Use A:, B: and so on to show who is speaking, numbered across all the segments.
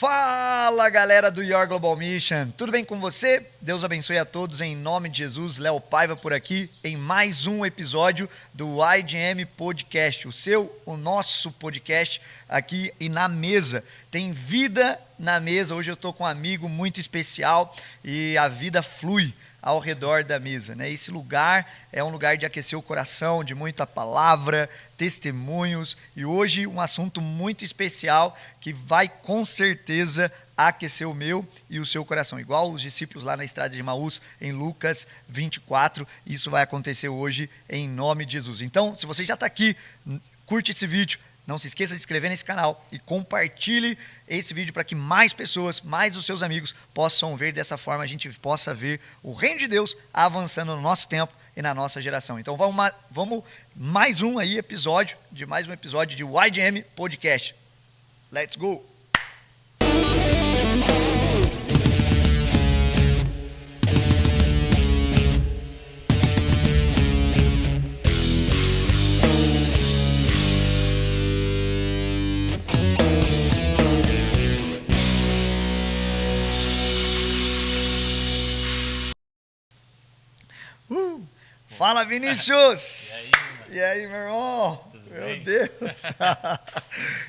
A: Fala, galera do Your Global Mission, tudo bem com você? Deus abençoe a todos em nome de Jesus. Léo Paiva por aqui em mais um episódio do IDM Podcast, o nosso podcast aqui e na mesa. Tem vida na mesa. Hoje eu estou com um amigo muito especial e a vida flui ao redor da mesa, né? Esse lugar é um lugar de aquecer o coração, de muita palavra, testemunhos, e hoje um assunto muito especial que vai com certeza aquecer o meu e o seu coração, igual os discípulos lá na estrada de Emaús, em Lucas 24, isso vai acontecer hoje em nome de Jesus. Então, se você já está aqui, curte esse vídeo, não se esqueça de se inscrever nesse canal e compartilhe esse vídeo para que mais pessoas, mais os seus amigos possam ver. Dessa forma a gente possa ver o reino de Deus avançando no nosso tempo e na nossa geração. Então vamos mais um episódio de YGM Podcast. Let's go! Fala, Vinícius! E aí, meu irmão?
B: Tudo
A: meu
B: bem?
A: Deus!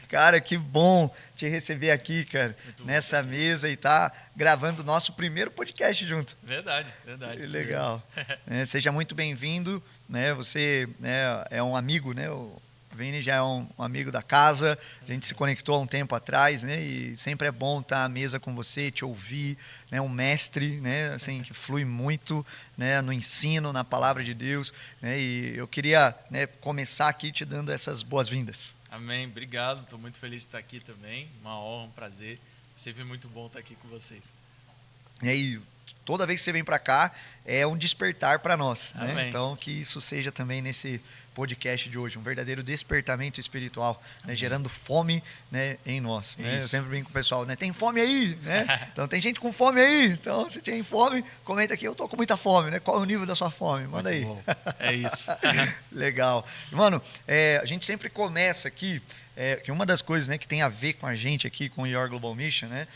A: Cara, que bom te receber aqui, cara, nessa mesa e tá gravando o nosso primeiro podcast junto.
B: Verdade.
A: Que legal. Seja muito bem-vindo, né? Você, né, é um amigo, né? O Vini já é um amigo da casa, a gente se conectou há um tempo atrás, né? E sempre é bom estar à mesa com você, te ouvir, né? Um mestre, né? Assim, que flui muito, né? No ensino, na palavra de Deus, né? E eu queria, né, começar aqui te dando essas boas-vindas.
B: Amém, obrigado, estou muito feliz de estar aqui também, uma honra, um prazer, sempre muito bom estar aqui com vocês.
A: E aí, toda vez que você vem para cá, é um despertar para nós, né?
B: Amém.
A: Então, que isso seja também nesse podcast de hoje, um verdadeiro despertamento espiritual, né? Gerando fome, né, em nós. Né? Eu sempre brinco com o pessoal, né? Tem fome aí, né? Então, tem gente com fome aí. Então, se tem fome, comenta aqui, eu tô com muita fome, né? Qual é o nível da sua fome? Manda
B: Muito
A: aí.
B: bom. É isso.
A: Legal. Mano, a gente sempre começa aqui, que uma das coisas, né, que tem a ver com a gente aqui, com o Your Global Mission, né,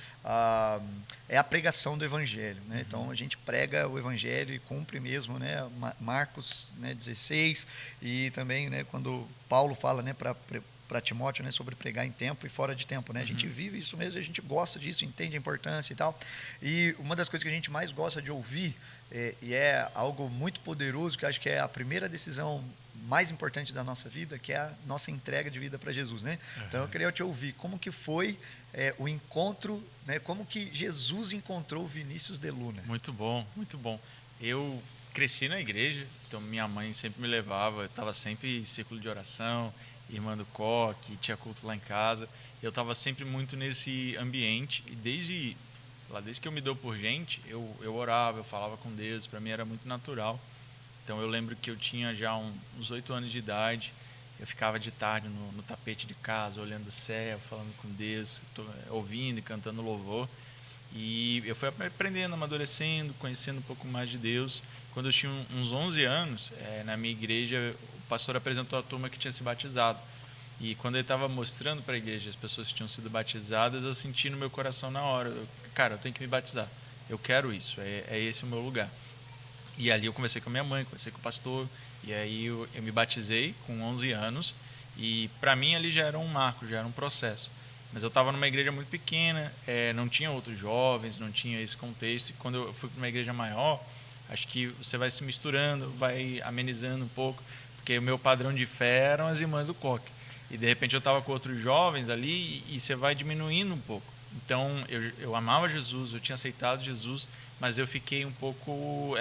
A: é a pregação do Evangelho. Né? Então, a gente prega o Evangelho e cumpre mesmo, né, Marcos, né, 16, e também, né, quando Paulo fala, né, para Timóteo, né, sobre pregar em tempo e fora de tempo, né? A gente vive isso mesmo, a gente gosta disso, entende a importância e tal. E uma das coisas que a gente mais gosta de ouvir, e é algo muito poderoso, que eu acho que é a primeira decisão mais importante da nossa vida, que é a nossa entrega de vida para Jesus, né? Então eu queria te ouvir, como que foi o encontro, né? Como que Jesus encontrou o Vinícius de Luna?
B: Muito bom, muito bom. Eu cresci na igreja, então minha mãe sempre me levava, eu estava sempre em círculo de oração, irmã do coque, tinha culto lá em casa. Eu estava sempre muito nesse ambiente e desde que eu me dou por gente, eu orava, eu falava com Deus, para mim era muito natural. Então eu lembro que eu tinha já uns 8 anos de idade, eu ficava de tarde no tapete de casa, olhando o céu, falando com Deus, ouvindo e cantando louvor. E eu fui aprendendo, amadurecendo, conhecendo um pouco mais de Deus. Quando eu tinha uns 11 anos, na minha igreja, o pastor apresentou a turma que tinha se batizado. E quando ele estava mostrando para a igreja as pessoas que tinham sido batizadas, eu senti no meu coração na hora, eu tenho que me batizar, eu quero isso, é esse o meu lugar. E ali eu conversei com a minha mãe, conversei com o pastor, e aí eu me batizei com 11 anos, e para mim ali já era um marco, já era um processo. Mas eu estava numa igreja muito pequena, não tinha outros jovens, não tinha esse contexto, e quando eu fui para uma igreja maior, acho que você vai se misturando, vai amenizando um pouco, porque o meu padrão de fé eram as irmãs do coque. E de repente eu estava com outros jovens ali e você vai diminuindo um pouco. Então eu amava Jesus, eu tinha aceitado Jesus, mas eu fiquei um pouco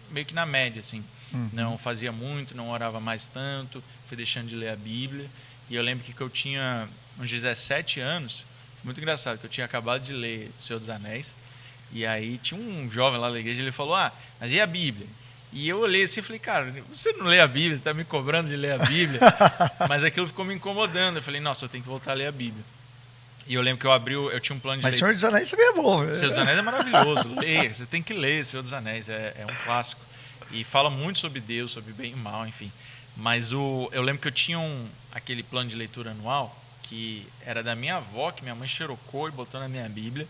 B: meio que na média, assim. Não fazia muito, não orava mais tanto, fui deixando de ler a Bíblia. E eu lembro que eu tinha uns 17 anos, muito engraçado, que eu tinha acabado de ler O Senhor dos Anéis, e aí tinha um jovem lá na igreja, ele falou, mas e a Bíblia? E eu olhei assim e falei, cara, você não lê a Bíblia, você está me cobrando de ler a Bíblia? Mas aquilo ficou me incomodando. Eu falei, nossa, eu tenho que voltar a ler a Bíblia. E eu lembro que eu tinha um plano de
A: Mas
B: leitura.
A: Senhor dos Anéis também é bom. Né?
B: Senhor dos Anéis é maravilhoso. Leia, você tem que ler Senhor dos Anéis, é um clássico. E fala muito sobre Deus, sobre bem e mal, enfim. Mas eu lembro que eu tinha aquele plano de leitura anual, que era da minha avó, que minha mãe xerocou e botou na minha Bíblia.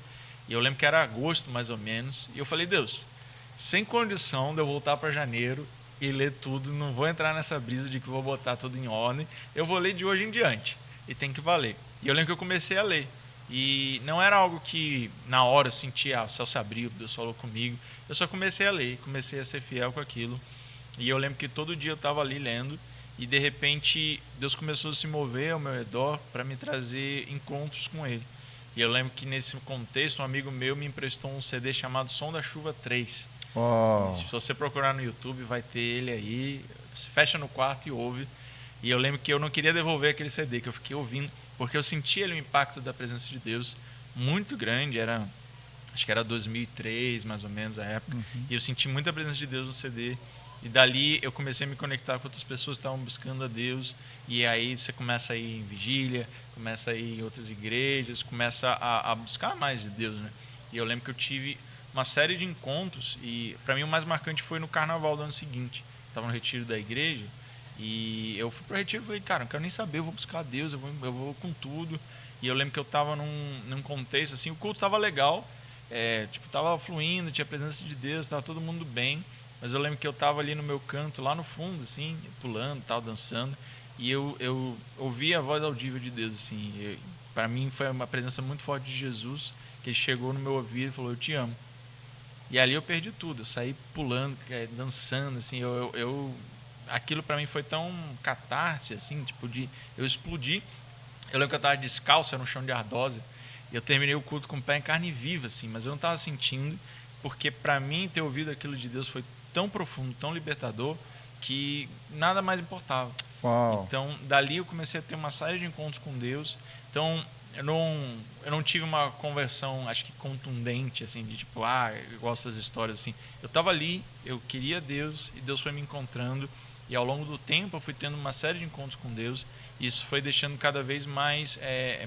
B: E eu lembro que era agosto, mais ou menos. E eu falei, Deus, sem condição de eu voltar para janeiro e ler tudo, não vou entrar nessa brisa de que vou botar tudo em ordem. Eu vou ler de hoje em diante. E tem que valer. E eu lembro que eu comecei a ler. E não era algo que na hora eu sentia, o céu se abriu, Deus falou comigo. Eu só comecei a ler, comecei a ser fiel com aquilo. E eu lembro que todo dia eu estava ali lendo. E de repente Deus começou a se mover ao meu redor para me trazer encontros com Ele. E eu lembro que nesse contexto um amigo meu me emprestou um CD chamado Som da Chuva 3.
A: Oh.
B: Se você procurar no YouTube vai ter ele aí. Você fecha no quarto e ouve. E eu lembro que eu não queria devolver aquele CD, que eu fiquei ouvindo, porque eu sentia ali o impacto da presença de Deus muito grande. Acho que era 2003 mais ou menos a época. E eu senti muita presença de Deus no CD. E dali eu comecei a me conectar com outras pessoas que estavam buscando a Deus. E aí você começa a ir em vigília, começa a ir em outras igrejas, começa a buscar mais de Deus, né? E eu lembro que eu tive uma série de encontros. E para mim o mais marcante foi no carnaval do ano seguinte. Estava no retiro da igreja. E eu fui para o retiro e falei, cara, não quero nem saber, eu vou buscar a Deus, eu vou com tudo. E eu lembro que eu estava num contexto assim, o culto estava legal, estava fluindo, tinha a presença de Deus, estava todo mundo bem. Mas eu lembro que eu estava ali no meu canto, lá no fundo, assim, pulando, tal, dançando, e eu ouvi a voz audível de Deus, assim. Para mim foi uma presença muito forte de Jesus, que ele chegou no meu ouvido e falou, eu te amo. E ali eu perdi tudo, eu saí pulando, dançando, assim, aquilo para mim foi tão catarse, assim, eu explodi. Eu lembro que eu estava descalço, era um chão de ardósia, e eu terminei o culto com o pé em carne viva, assim, mas eu não estava sentindo, porque para mim ter ouvido aquilo de Deus foi tão profundo, tão libertador, que nada mais importava.
A: Uau.
B: Então, dali eu comecei a ter uma série de encontros com Deus. Então, eu não tive uma conversão, acho que contundente, assim, de tipo, eu gosto das histórias, assim. Eu estava ali, eu queria Deus, e Deus foi me encontrando, e ao longo do tempo eu fui tendo uma série de encontros com Deus, e isso foi deixando cada vez mais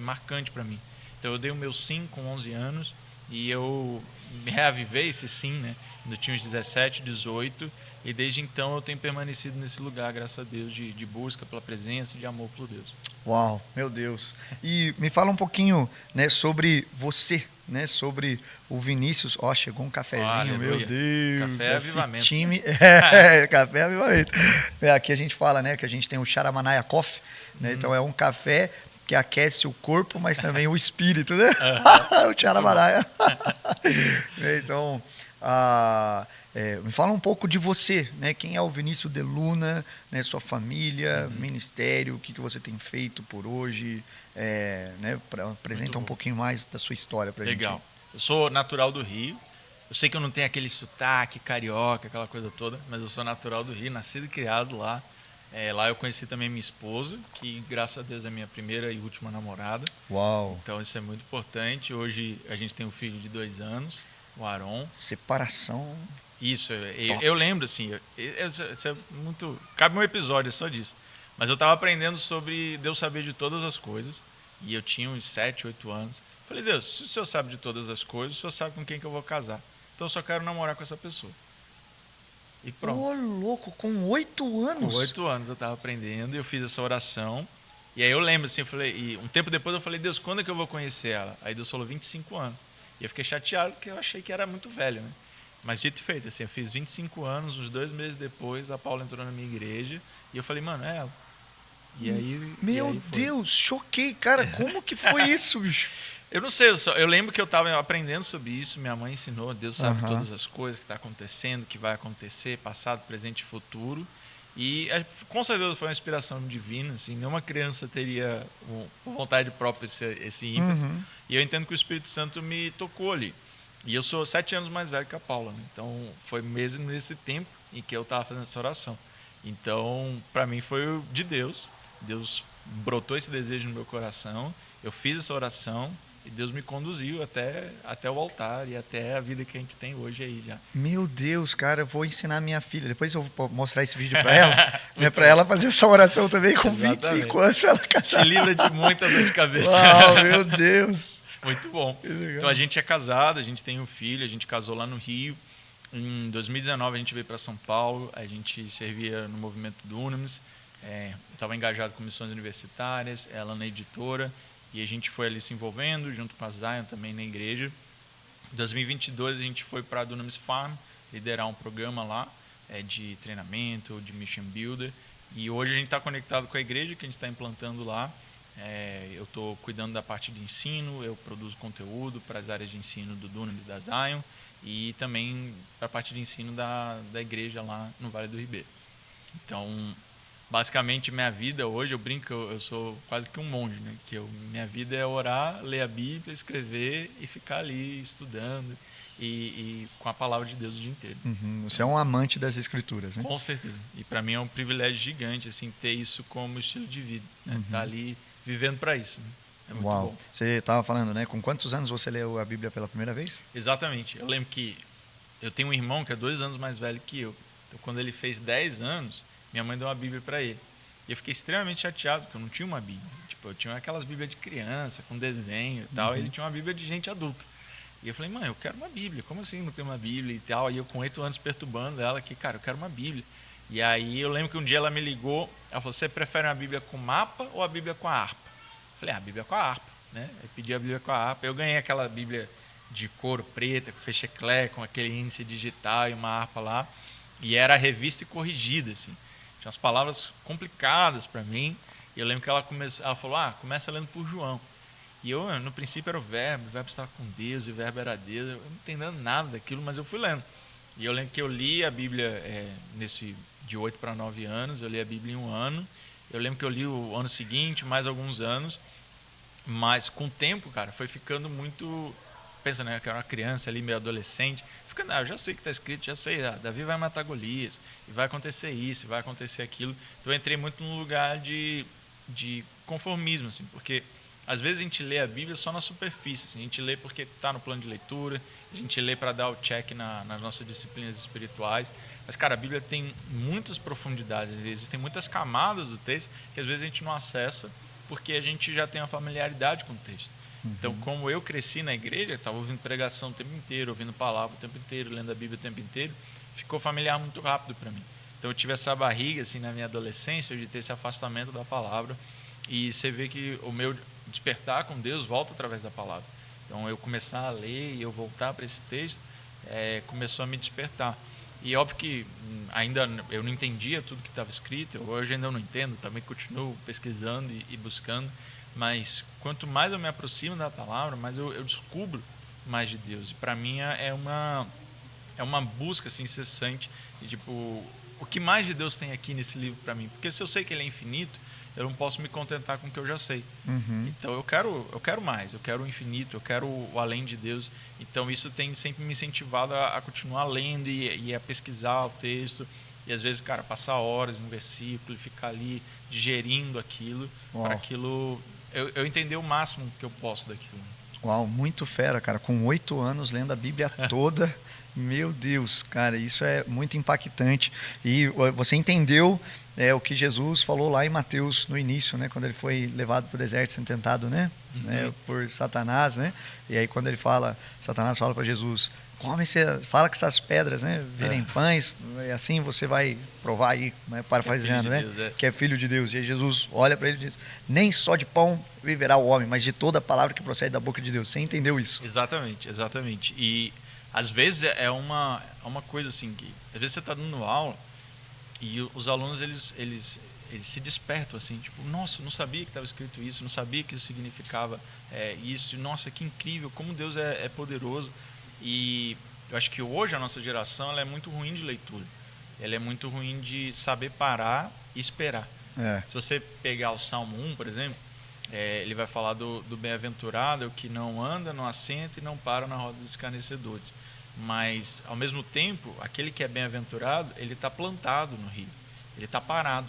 B: marcante para mim. Então, eu dei o meu sim com 11 anos, e eu reavivei esse sim, né? Eu tinha uns 17, 18, e desde então eu tenho permanecido nesse lugar, graças a Deus, de busca pela presença e de amor por Deus.
A: Uau, meu Deus. E me fala um pouquinho, né, sobre você, né, sobre o Vinícius. Ó, chegou um cafezinho,
B: Aleluia.
A: meu Deus.
B: Café é avivamento.
A: Time... café é avivamento. Aqui a gente fala, né, que a gente tem o Charamanaya Coffee, né, então é um café que aquece o corpo, mas também o espírito, né? O Charamanaya. Então, me fala um pouco de você, né? Quem é o Vinícius de Luna, né? Sua família, ministério, o que você tem feito por hoje, né? Apresenta um pouquinho mais da sua história pra gente.
B: Legal. Eu sou natural do Rio. Eu sei que eu não tenho aquele sotaque carioca, aquela coisa toda, mas eu sou natural do Rio, nascido e criado lá. Lá eu conheci também minha esposa, que graças a Deus é minha primeira e última namorada.
A: Uau!
B: Então isso é muito importante. Hoje a gente tem um filho de 2 anos, o Aron.
A: Separação.
B: Isso, eu lembro assim, isso é muito, cabe um episódio só disso. Mas eu estava aprendendo sobre Deus saber de todas as coisas, e eu tinha uns 7, 8 anos. Falei, Deus, se o Senhor sabe de todas as coisas, o Senhor sabe com quem que eu vou casar. Então eu só quero namorar com essa pessoa. E pronto.
A: Ô, louco, com 8 anos?
B: Com 8 anos eu estava aprendendo e eu fiz essa oração. E aí eu lembro assim, e um tempo depois eu falei, Deus, quando é que eu vou conhecer ela? Aí Deus falou 25 anos. E eu fiquei chateado porque eu achei que era muito velho, né? Mas dito e feito, assim, eu fiz 25 anos, uns 2 meses depois, a Paula entrou na minha igreja e eu falei, mano, é ela. E aí,
A: Meu Deus, choquei, cara, como que foi isso, bicho?
B: Eu não sei, eu lembro que eu estava aprendendo sobre isso, minha mãe ensinou, Deus sabe todas as coisas que está acontecendo, que vai acontecer, passado, presente e futuro. E com certeza foi uma inspiração divina, assim, nenhuma criança teria por vontade própria esse ímpeto. E eu entendo que o Espírito Santo me tocou ali. E eu sou 7 anos mais velho que a Paula, né? Então foi mesmo nesse tempo em que eu estava fazendo essa oração. Então, para mim foi de Deus. Deus brotou esse desejo no meu coração, eu fiz essa oração e Deus me conduziu até o altar e até a vida que a gente tem hoje aí já.
A: Meu Deus, cara, eu vou ensinar minha filha. Depois eu vou mostrar esse vídeo para ela, né, para ela fazer essa oração também com 25 anos para ela casar.
B: Te livra de muita dor de cabeça.
A: Uau, meu Deus.
B: Muito bom. Então a gente é casado, a gente tem um filho, a gente casou lá no Rio. Em 2019 a gente veio para São Paulo, a gente servia no movimento do Unamis. Eu estava engajado com missões universitárias, ela na editora, E a gente foi ali se envolvendo, junto com a Zion também na igreja. Em 2022 a gente foi para a Dunamis Farm, liderar um programa lá de treinamento, de Mission Builder. E hoje a gente está conectado com a igreja que a gente está implantando lá. Eu estou cuidando da parte de ensino, eu produzo conteúdo para as áreas de ensino do Dunamis, da Zion, e também para a parte de ensino da igreja lá no Vale do Ribeiro. Então, basicamente, minha vida hoje, eu brinco, eu sou quase que um monge, né? Minha vida é orar, ler a Bíblia, escrever e ficar ali estudando e com a palavra de Deus o dia inteiro.
A: Você é um amante das Escrituras, né?
B: Com certeza. E para mim é um privilégio gigante assim, ter isso como estilo de vida. Né? Tá ali vivendo para isso. Né? É muito bom.
A: Você estava falando, né? Com quantos anos você leu a Bíblia pela primeira vez?
B: Exatamente. Eu lembro que eu tenho um irmão que é 2 anos mais velho que eu. Então, quando ele fez 10 anos, minha mãe deu uma Bíblia para ele. E eu fiquei extremamente chateado, porque eu não tinha uma Bíblia. Tipo, eu tinha aquelas Bíblias de criança, com desenho e tal, e ele tinha uma Bíblia de gente adulta. E eu falei, mãe, eu quero uma Bíblia. Como assim não tem uma Bíblia e tal? E eu com 8 anos perturbando ela, que, cara, eu quero uma Bíblia. E aí eu lembro que um dia ela me ligou, ela falou, você prefere uma Bíblia com mapa ou a Bíblia com a harpa? Eu falei, a Bíblia com a harpa, né? Eu pedi a Bíblia com a harpa. Eu ganhei aquela Bíblia de couro preta, com fecheclé, com aquele índice digital e uma harpa lá. E era revista e corrigida, assim. Tinha umas palavras complicadas para mim. E eu lembro que ela falou, começa lendo por João. E eu, no princípio, era o verbo estava com Deus, e o verbo era Deus. Eu não entendendo nada daquilo, mas eu fui lendo. E eu lembro que eu li a Bíblia de 8 para 9 anos, eu li a Bíblia em 1 ano. Eu lembro que eu li o ano seguinte, mais alguns anos. Mas com o tempo, cara, foi ficando muito... Pensa, né, que eu era uma criança ali, meio adolescente. Ficando, eu já sei o que está escrito, já sei, Davi vai matar Golias, e vai acontecer isso, e vai acontecer aquilo. Então eu entrei muito num lugar de conformismo, assim, porque... Às vezes a gente lê a Bíblia só na superfície, assim, a gente lê porque está no plano de leitura, a gente lê para dar o check nas nossas disciplinas espirituais, mas, cara, a Bíblia tem muitas profundidades, existem muitas camadas do texto que às vezes a gente não acessa porque a gente já tem uma familiaridade com o texto. Então, como eu cresci na igreja, estava ouvindo pregação o tempo inteiro, ouvindo palavra o tempo inteiro, lendo a Bíblia o tempo inteiro, ficou familiar muito rápido para mim. Então, eu tive essa barriga assim, na minha adolescência de ter esse afastamento da palavra, e você vê que o meu despertar com Deus volta através da palavra. Então, eu começar a ler e eu voltar para esse texto, começou a me despertar. E óbvio que ainda eu não entendia tudo que estava escrito, hoje ainda não entendo, também continuo pesquisando e buscando, mas quanto mais eu me aproximo da palavra, mais eu descubro mais de Deus. E para mim é uma busca assim, incessante, e, tipo, o que mais de Deus tem aqui nesse livro para mim? Porque se eu sei que ele é infinito, eu não posso me contentar com o que eu já sei. Então eu quero mais, eu quero o infinito, eu quero o além de Deus. Então isso tem sempre me incentivado a continuar lendo e a pesquisar o texto. E às vezes, cara, passar horas em um versículo e ficar ali digerindo aquilo, para aquilo eu entender o máximo que eu posso daquilo.
A: Uau, muito fera, cara. Com 8 anos lendo a Bíblia toda. Meu Deus, cara, isso é muito impactante. E você entendeu o que Jesus falou lá em Mateus no início, né? Quando ele foi levado para o deserto sendo tentado, né? Por Satanás, né? E aí quando ele fala, Satanás fala para Jesus, fala que essas pedras, né, virem pães, e assim você vai provar aí, né, parafraseando, né? Que é filho de Deus. E aí Jesus olha para ele e diz, nem só de pão viverá o homem, mas de toda a palavra que procede da boca de Deus. Você entendeu isso?
B: Exatamente, exatamente. E às vezes é uma coisa assim, que às vezes você está dando aula e os alunos eles se despertam assim, tipo, nossa, não sabia que estava escrito isso, não sabia que isso significava isso, nossa, que incrível, como Deus é poderoso. E eu acho que hoje a nossa geração ela é muito ruim de leitura, ela é muito ruim de saber parar e esperar. Se você pegar o Salmo 1, por exemplo, ele vai falar do bem-aventurado, é o que não anda, não assenta e não para na roda dos escarnecedores. Mas, ao mesmo tempo, aquele que é bem-aventurado, ele está plantado no rio, ele está parado.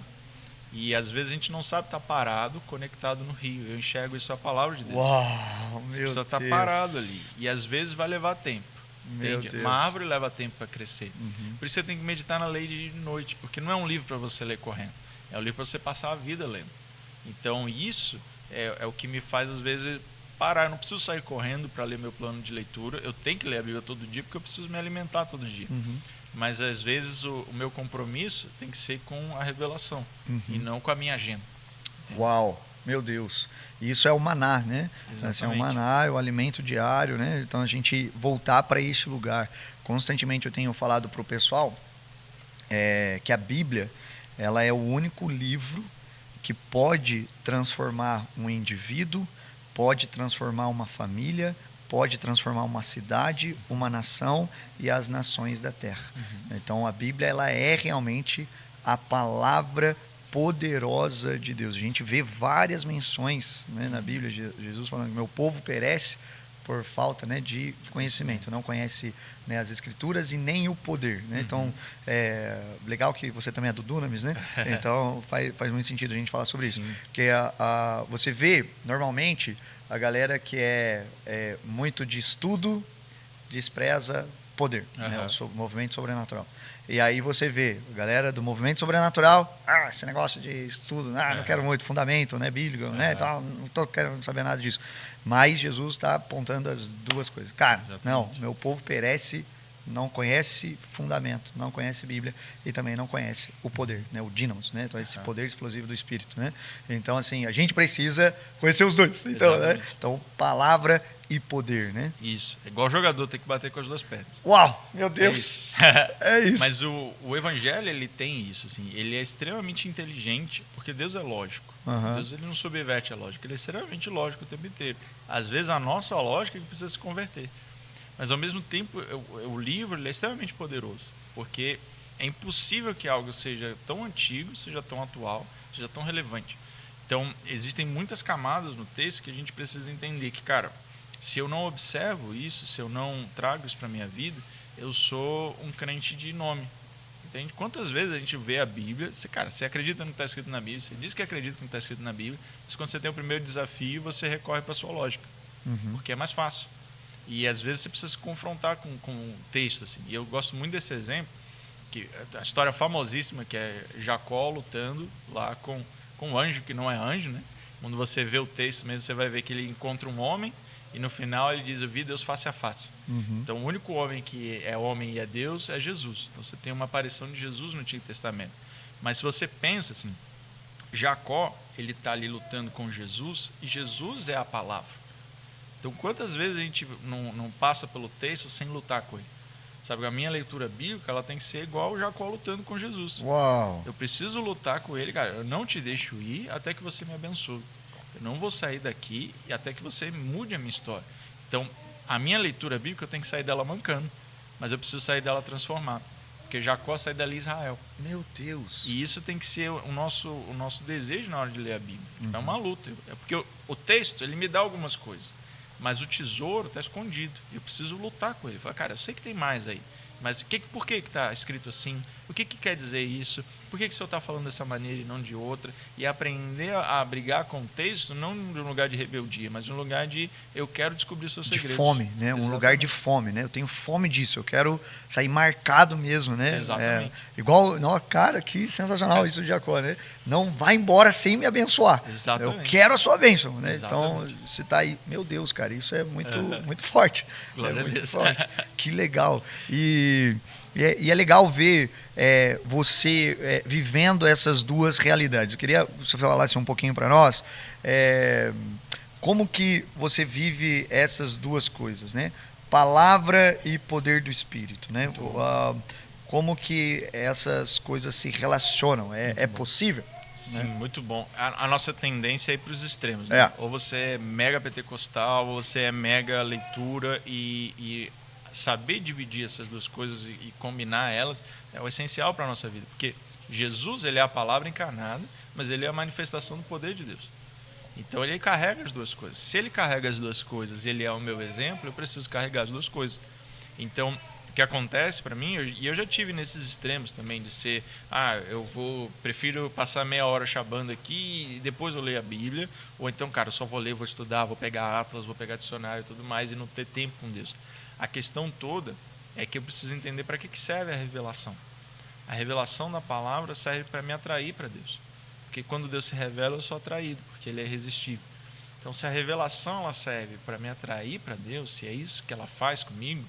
B: E, às vezes, a gente não sabe estar parado, conectado no rio. Eu enxergo isso a palavra de Deus.
A: Uau,
B: você precisa estar parado ali. E, às vezes, vai levar tempo. Entende? Uma árvore leva tempo para crescer. Por isso, você tem que meditar na lei de noite, porque não é um livro para você ler correndo. É um livro para você passar a vida lendo. Então, isso é o que me faz, às vezes, parar. Eu não preciso sair correndo para ler meu plano de leitura. Eu tenho que ler a Bíblia todo dia, porque eu preciso me alimentar todo dia. Mas, às vezes, o meu compromisso tem que ser com a revelação e não com a minha agenda.
A: Uau! Meu Deus. Isso é o maná, né? Assim, é o maná, é o alimento diário, né? Então a gente voltar para este lugar. Constantemente eu tenho falado para o pessoal que a Bíblia, ela é o único livro que pode transformar um indivíduo, pode transformar uma família, pode transformar uma cidade, uma nação e as nações da terra. Então a Bíblia, ela é realmente a palavra poderosa de Deus. A gente vê várias menções, né, na Bíblia, Jesus falando que meu povo perece por falta, né, de conhecimento, não conhece, né, as escrituras e nem o poder, né? Então, legal que você também é do Dunamis, né? Então faz muito sentido a gente falar sobre isso, porque você vê normalmente a galera que é muito de estudo despreza poder, né, o movimento sobrenatural. E aí você vê a galera do movimento sobrenatural, esse negócio de estudo, não quero muito fundamento, né, bíblico, né, tal, não estou querendo saber nada disso. Mas Jesus está apontando as duas coisas. Cara, não, meu povo perece, não conhece fundamento, não conhece Bíblia e também não conhece o poder, né, o dínamos, né, então esse poder explosivo do Espírito, né. Então assim, a gente precisa conhecer os dois. Então, né, então palavra e poder, né?
B: Isso. É igual jogador, tem que bater com as duas pernas.
A: Uau, meu Deus! É isso.
B: Mas o evangelho, ele tem isso, assim. Ele é extremamente inteligente, porque Deus é lógico. Deus, ele não subverte a lógica. Ele é extremamente lógico o tempo inteiro. Às vezes, a nossa lógica é que precisa se converter. Mas, ao mesmo tempo, o livro, ele é extremamente poderoso. Porque é impossível que algo seja tão antigo, seja tão atual, seja tão relevante. Então, existem muitas camadas no texto que a gente precisa entender que, cara, se eu não observo isso, se eu não trago isso para a minha vida, eu sou um crente de nome. Entende? Quantas vezes a gente vê a Bíblia, você acredita no que está escrito na Bíblia, você diz que acredita no que está escrito na Bíblia, mas quando você tem o primeiro desafio, você recorre para a sua lógica, porque é mais fácil. E às vezes você precisa se confrontar com um texto. Assim. E eu gosto muito desse exemplo, que a história famosíssima, que é Jacó lutando lá com um anjo que não é anjo, né? Quando você vê o texto mesmo, você vai ver que ele encontra um homem, e no final ele diz: eu vi Deus face a face. Então o único homem que é homem e é Deus é Jesus. Então você tem uma aparição de Jesus no Antigo Testamento. Mas se você pensa assim, Jacó, ele está ali lutando com Jesus, e Jesus é a palavra. Então quantas vezes a gente não passa pelo texto sem lutar com ele? Sabe, a minha leitura bíblica, ela tem que ser igual o Jacó lutando com Jesus.
A: Uau.
B: Eu preciso lutar com ele, cara. Eu não te deixo ir até que você me abençoe. Eu não vou sair daqui até que você mude a minha história. Então, a minha leitura bíblica, eu tenho que sair dela mancando, mas eu preciso sair dela transformada. Porque Jacó sai dali Israel.
A: Meu Deus.
B: E isso tem que ser o nosso desejo na hora de ler a Bíblia. É uma luta. É porque o texto, ele me dá algumas coisas, mas o tesouro está escondido. Eu preciso lutar com ele. Falar, cara, eu sei que tem mais aí, mas por que está escrito assim? O que quer dizer isso? Por que o senhor está falando dessa maneira e não de outra? E aprender a brigar com o texto, não de um lugar de rebeldia, mas de um lugar de eu quero descobrir os seus segredos.
A: De fome, né? Exatamente. Um lugar de fome, né? Eu tenho fome disso, eu quero sair marcado mesmo, né?
B: Exatamente.
A: Igual, não, cara, que sensacional isso de Jacó, né? Não vai embora sem me abençoar.
B: Exatamente.
A: Eu quero a sua bênção, né?
B: Exatamente.
A: Então, você está aí, meu Deus, cara, isso é muito, muito forte.
B: Glória a
A: muito
B: Deus.
A: forte. Que legal. E é legal ver você vivendo essas duas realidades. Eu queria que você falasse um pouquinho para nós como que você vive essas duas coisas, né? Palavra e poder do Espírito, né? Como que essas coisas se relacionam? É possível?
B: Sim,
A: né?
B: Muito bom. A nossa tendência é ir para os extremos. Né? Ou você é mega pentecostal, ou você é mega leitura e saber dividir essas duas coisas e combinar elas é o essencial para a nossa vida. Porque Jesus, ele é a palavra encarnada, mas ele é a manifestação do poder de Deus. Então ele carrega as duas coisas. Se ele carrega as duas coisas e ele é o meu exemplo, eu preciso carregar as duas coisas. Então, o que acontece para mim, e eu já tive nesses extremos também, de ser, prefiro passar meia hora chabando aqui e depois eu leio a Bíblia, ou então, cara, eu só vou ler, vou estudar, vou pegar atlas, vou pegar dicionário e tudo mais, e não ter tempo com Deus. A questão toda é que eu preciso entender para que serve a revelação. A revelação da palavra serve para me atrair para Deus. Porque quando Deus se revela, eu sou atraído, porque Ele é irresistível. Então, se a revelação ela serve para me atrair para Deus, se é isso que ela faz comigo,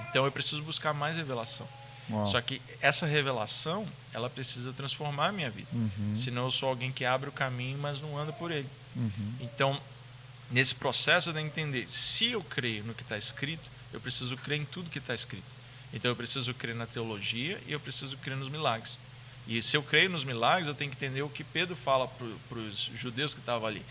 B: então eu preciso buscar mais revelação.
A: Uau.
B: Só que essa revelação, ela precisa transformar a minha vida. Senão eu sou alguém que abre o caminho, mas não anda por ele. Então, nesse processo eu tenho que entender, se eu creio no que está escrito, eu preciso crer em tudo que está escrito. Então eu preciso crer na teologia e eu preciso crer nos milagres. E se eu creio nos milagres, eu tenho que entender o que Pedro fala para os judeus que estavam ali.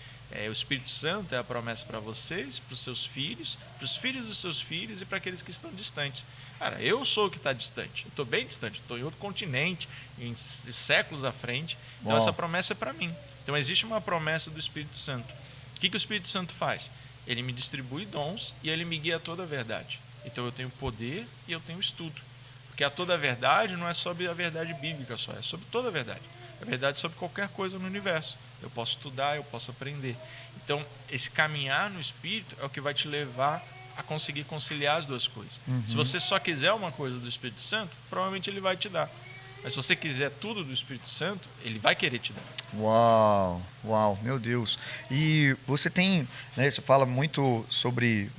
B: O Espírito Santo é a promessa para vocês, para os seus filhos, para os filhos dos seus filhos e para aqueles que estão distantes. Cara, eu sou o que está distante, eu estou bem distante, estou em outro continente, em séculos à frente. Então essa promessa é para mim. Então existe uma promessa do Espírito Santo. O que o Espírito Santo faz? Ele me distribui dons e ele me guia a toda a verdade. Então eu tenho poder e eu tenho estudo. Porque a toda a verdade não é sobre a verdade bíblica só, é sobre toda a verdade. A verdade é sobre qualquer coisa no universo. Eu posso estudar, eu posso aprender. Então, esse caminhar no Espírito é o que vai te levar a conseguir conciliar as duas coisas. Se você só quiser uma coisa do Espírito Santo, provavelmente ele vai te dar. Mas se você quiser tudo do Espírito Santo, ele vai querer te dar.
A: Uau, meu Deus. E você tem, né, você fala muito sobre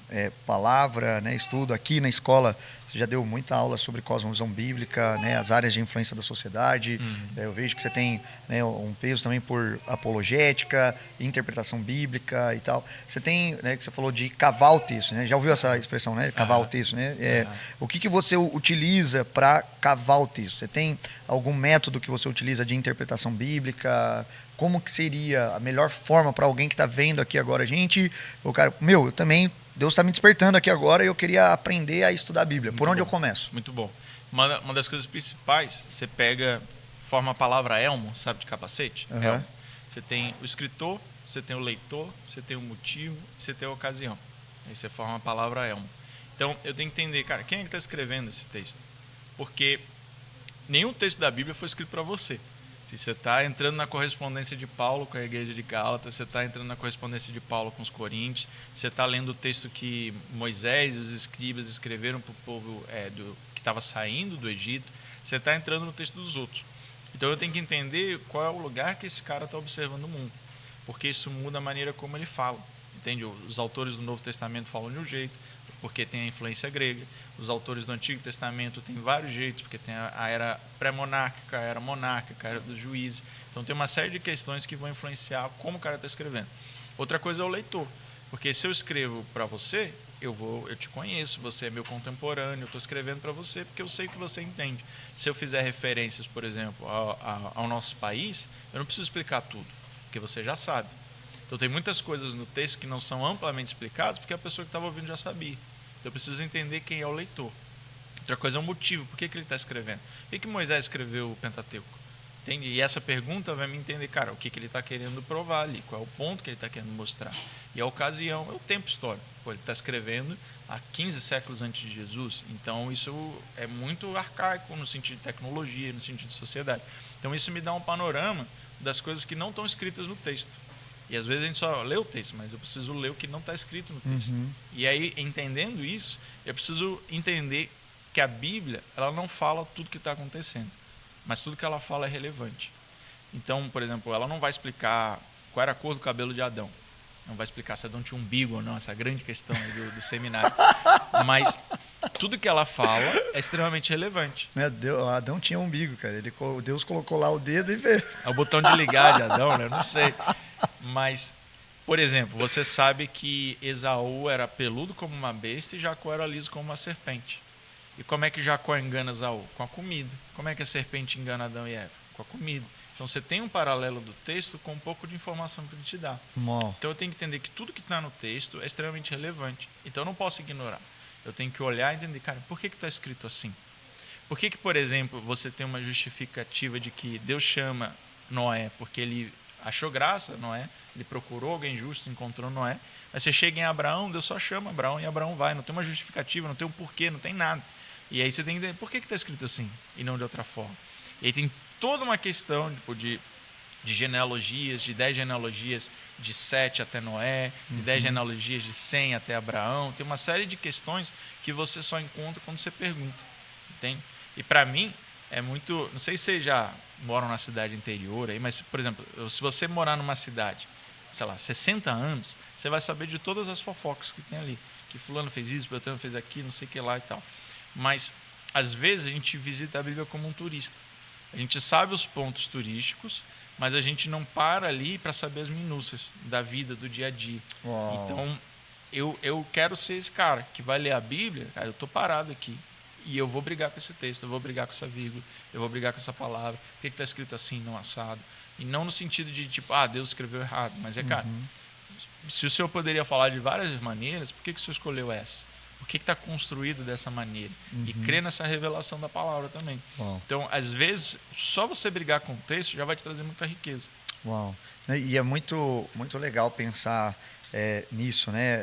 A: palavra, né, estudo aqui na escola. Você já deu muita aula sobre cosmovisão bíblica, né, as áreas de influência da sociedade. Eu vejo que você tem, né, um peso também por apologética, interpretação bíblica e tal. Você tem, né, que você falou de cavar o texto, né? Já ouviu essa expressão, né? Cavar o texto, né? O que você utiliza para cavar o texto? Você tem algum método que você utiliza de interpretação bíblica? Como que seria a melhor forma para alguém que está vendo aqui agora a gente? O cara, eu também, Deus está me despertando aqui agora e eu queria aprender a estudar a Bíblia. Por onde eu começo?
B: Muito bom. Uma das coisas principais, você forma a palavra elmo, sabe, de capacete? Elmo. Você tem o escritor, você tem o leitor, você tem o motivo, você tem a ocasião. Aí você forma a palavra elmo. Então, eu tenho que entender, cara, quem é que está escrevendo esse texto? Porque nenhum texto da Bíblia foi escrito para você. Se você está entrando na correspondência de Paulo com a igreja de Gálatas, você está entrando na correspondência de Paulo com os Coríntios, você está lendo o texto que Moisés e os escribas escreveram para o povo que estava saindo do Egito, você está entrando no texto dos outros. Então eu tenho que entender qual é o lugar que esse cara está observando o mundo, porque isso muda a maneira como ele fala. Entende? Os autores do Novo Testamento falam de um jeito, porque tem a influência grega. Os autores do Antigo Testamento têm vários jeitos, porque tem a era pré-monárquica, a era monárquica, a era dos juízes. Então tem uma série de questões que vão influenciar como o cara está escrevendo. Outra coisa é o leitor, porque se eu escrevo para você, eu te conheço, você é meu contemporâneo, eu estou escrevendo para você porque eu sei que você entende. Se eu fizer referências, por exemplo, ao nosso país, eu não preciso explicar tudo, porque você já sabe. Então tem muitas coisas no texto que não são amplamente explicadas porque a pessoa que estava ouvindo já sabia. Então eu preciso entender quem é o leitor. Outra coisa é o motivo, por que ele está escrevendo. Por que Moisés escreveu o Pentateuco? Entende? E essa pergunta vai me entender, cara, o que ele está querendo provar ali, qual é o ponto que ele está querendo mostrar. E a ocasião é o tempo histórico. Ele está escrevendo há 15 séculos antes de Jesus, então isso é muito arcaico no sentido de tecnologia, no sentido de sociedade. Então isso me dá um panorama das coisas que não estão escritas no texto. E às vezes a gente só lê o texto, mas eu preciso ler o que não está escrito no texto. E aí, entendendo isso, eu preciso entender que a Bíblia, ela não fala tudo que está acontecendo, mas tudo que ela fala é relevante. Então, por exemplo, ela não vai explicar qual era a cor do cabelo de Adão. Não vai explicar se Adão tinha umbigo ou não, essa grande questão do seminário. Mas tudo que ela fala é extremamente relevante.
A: Adão tinha umbigo, cara. Deus colocou lá o dedo e fez.
B: É o botão de ligar de Adão, né? Eu não sei. Mas, por exemplo, você sabe que Esaú era peludo como uma besta e Jacó era liso como uma serpente. E como é que Jacó engana Esaú? Com a comida. Como é que a serpente engana Adão e Eva? Com a comida. Então você tem um paralelo do texto com um pouco de informação que ele te dá. Então eu tenho que entender que tudo que está no texto é extremamente relevante. Então eu não posso ignorar. Eu tenho que olhar e entender, cara, por que está escrito assim? Por que, por exemplo, você tem uma justificativa de que Deus chama Noé porque ele achou graça, Noé, ele procurou alguém justo, encontrou Noé, mas você chega em Abraão, Deus só chama Abraão e Abraão vai, não tem uma justificativa, não tem um porquê, não tem nada. E aí você tem que entender, por que está escrito assim e não de outra forma? E aí tem toda uma questão de genealogias, de 10 genealogias de 7 até Noé, de 10 genealogias de 100 até Abraão, tem uma série de questões que você só encontra quando você pergunta, entende? E para mim, é muito, não sei se vocês já moram na cidade interior aí, mas, por exemplo, se você morar numa cidade, sei lá, 60 anos, você vai saber de todas as fofocas que tem ali, que fulano fez isso, fulano fez aquilo, não sei o que lá e tal. Mas, às vezes, a gente visita a Bíblia como um turista. A gente sabe os pontos turísticos, mas a gente não para ali para saber as minúcias da vida, do dia a dia.
A: Uau.
B: Então, eu quero ser esse cara que vai ler a Bíblia, cara, eu estou parado aqui, e eu vou brigar com esse texto, eu vou brigar com essa vírgula, eu vou brigar com essa palavra, por que está escrito assim, não assado? E não no sentido de, tipo, Deus escreveu errado, mas cara, se o Senhor poderia falar de várias maneiras, por que o Senhor escolheu essa? Por que está construído dessa maneira? E crer nessa revelação da palavra também.
A: Uau.
B: Então, às vezes, só você brigar com o texto já vai te trazer muita riqueza.
A: Uau. E é muito, muito legal pensar nisso, né?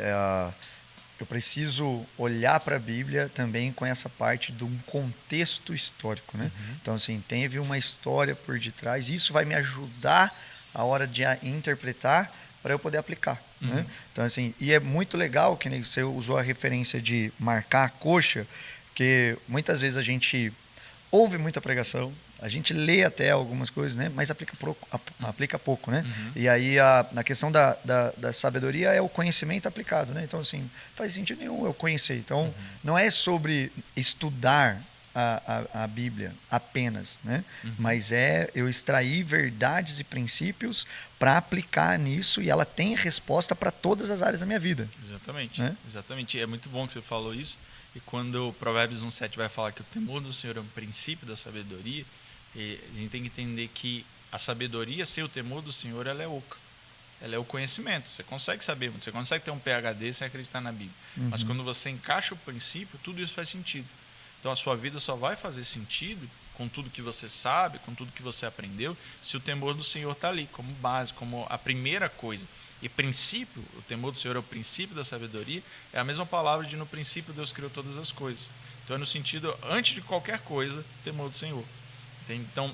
A: Eu preciso olhar para a Bíblia também com essa parte de um contexto histórico, né? Então, assim, teve uma história por detrás. Isso vai me ajudar a hora de interpretar para eu poder aplicar, né? Então, assim, e é muito legal que você usou a referência de marcar a coxa, porque muitas vezes a gente ouve muita pregação, a gente lê até algumas coisas, né? Mas aplica pouco, né? E aí, na questão da sabedoria, é o conhecimento aplicado, né? Então, assim, não faz sentido nenhum eu conhecer. Então, não é sobre estudar a Bíblia apenas, né? Mas é eu extrair verdades e princípios para aplicar nisso, e ela tem resposta para todas as áreas da minha vida.
B: Exatamente,
A: né?
B: Exatamente. É muito bom que você falou isso. E quando o Provérbios 1,7 vai falar que o temor do Senhor é um princípio da sabedoria, a gente tem que entender que a sabedoria, sem o temor do Senhor, ela é oca. Ela é o conhecimento. Você consegue saber, você consegue ter um PhD sem acreditar na Bíblia. Mas quando você encaixa o princípio, tudo isso faz sentido. Então a sua vida só vai fazer sentido com tudo que você sabe, com tudo que você aprendeu, se o temor do Senhor está ali, como base, como a primeira coisa. E princípio, o temor do Senhor é o princípio da sabedoria, é a mesma palavra de no princípio Deus criou todas as coisas. Então é no sentido, antes de qualquer coisa, temor do Senhor. Então,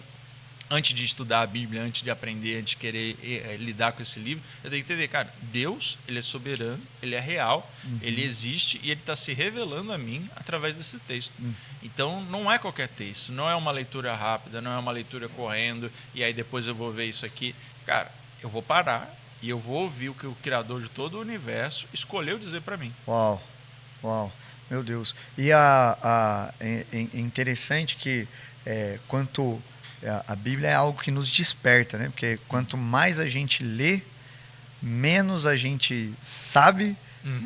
B: antes de estudar a Bíblia, antes de aprender, antes de querer lidar com esse livro, eu tenho que entender, cara, Deus, ele é soberano, ele é real, ele existe e ele está se revelando a mim através desse texto. Então, não é qualquer texto, não é uma leitura rápida, não é uma leitura correndo e aí depois eu vou ver isso aqui. Cara, eu vou parar e eu vou ouvir o que o Criador de todo o universo escolheu dizer para mim.
A: Uau, uau, meu Deus. E é interessante que quanto a Bíblia é algo que nos desperta, né? Porque quanto mais a gente lê, menos a gente sabe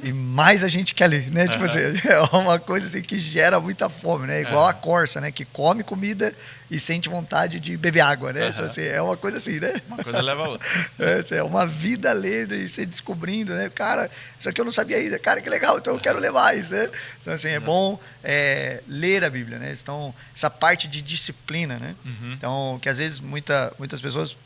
A: e mais a gente quer ler, né? Tipo assim, é uma coisa assim que gera muita fome, né? Igual a corça, né? Que come comida e sente vontade de beber água, né? Então, assim, é uma coisa assim, né?
B: Uma coisa leva a outra.
A: É uma vida lendo e você descobrindo, né? Cara, isso aqui eu não sabia ainda. Cara, que legal, então eu quero ler mais, né? Então, assim, é bom ler a Bíblia, né? Então, essa parte de disciplina, né? Então, que às vezes muitas pessoas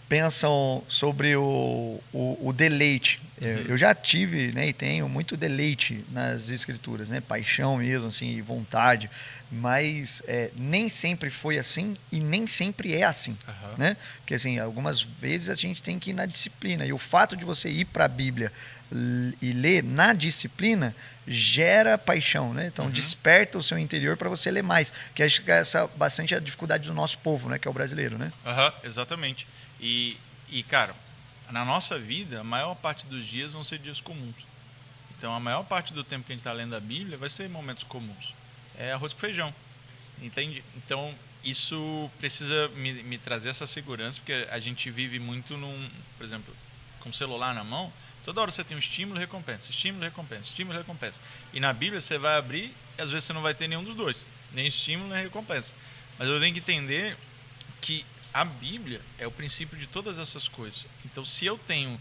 A: pensam sobre o deleite. Eu já tive, né, e tenho muito deleite nas escrituras, né, paixão mesmo, assim, vontade, mas nem sempre foi assim e nem sempre é assim, né? Porque assim, algumas vezes a gente tem que ir na disciplina, e o fato de você ir para a Bíblia e ler na disciplina gera paixão, né? Então desperta o seu interior para você ler mais, que acho que essa bastante a dificuldade do nosso povo, né, que é o brasileiro, né?
B: Exatamente. E, cara, na nossa vida, a maior parte dos dias vão ser dias comuns. Então, a maior parte do tempo que a gente está lendo a Bíblia vai ser momentos comuns. É arroz com feijão, entende? Então, isso precisa me trazer essa segurança, porque a gente vive muito por exemplo, com o celular na mão, toda hora você tem um estímulo e recompensa, estímulo e recompensa, estímulo e recompensa. E na Bíblia você vai abrir e às vezes você não vai ter nenhum dos dois, nem estímulo nem recompensa. Mas eu tenho que entender que a Bíblia é o princípio de todas essas coisas. Então, se eu tenho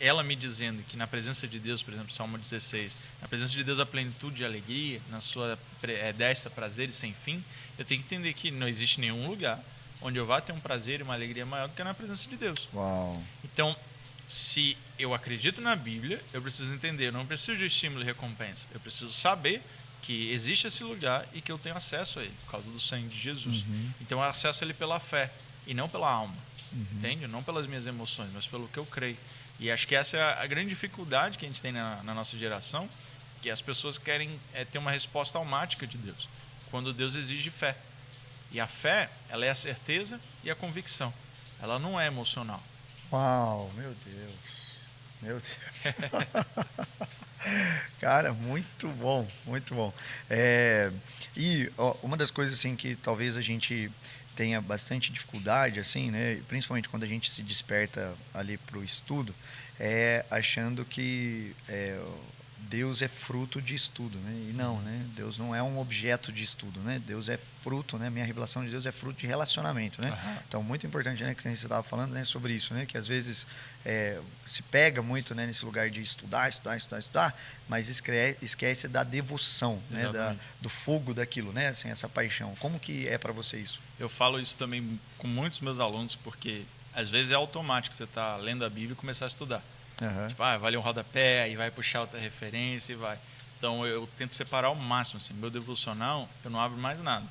B: ela me dizendo que na presença de Deus, por exemplo, Salmo 16, na presença de Deus há plenitude e alegria, na sua destra prazeres sem fim, eu tenho que entender que não existe nenhum lugar onde eu vá ter um prazer e uma alegria maior do que na presença de Deus.
A: Uau.
B: Então, se eu acredito na Bíblia, eu preciso entender, eu não preciso de estímulo e recompensa, eu preciso saber que existe esse lugar e que eu tenho acesso a ele, por causa do sangue de Jesus. Então, eu acesso a ele pela fé e não pela alma, entende? Não pelas minhas emoções, mas pelo que eu creio. E acho que essa é a grande dificuldade que a gente tem na nossa geração, que as pessoas querem ter uma resposta automática de Deus, quando Deus exige fé. E a fé, ela é a certeza e a convicção. Ela não é emocional.
A: Uau, meu Deus. Meu Deus. Cara, muito bom, muito bom. E uma das coisas assim que talvez a gente tenha bastante dificuldade, assim, né? Principalmente quando a gente se desperta ali para o estudo, achando que Deus é fruto de estudo, né? E não, né? Deus não é um objeto de estudo, né? Deus é fruto, né? Minha revelação de Deus é fruto de relacionamento, né?
B: Aham.
A: Então, muito importante, né? Que você estava falando, né? Sobre isso, né? Que às vezes se pega muito, né? Nesse lugar de estudar, mas esquece da devoção, né? Do fogo daquilo, né? Assim, essa paixão. Como que é para você isso?
B: Eu falo isso também com muitos meus alunos, porque às vezes é automático você estar lendo a Bíblia e começar a estudar.
A: Uhum.
B: Tipo, vai ler um rodapé, e vai puxar outra referência e vai. Então eu tento separar ao máximo. Assim, meu devocional, eu não abro mais nada.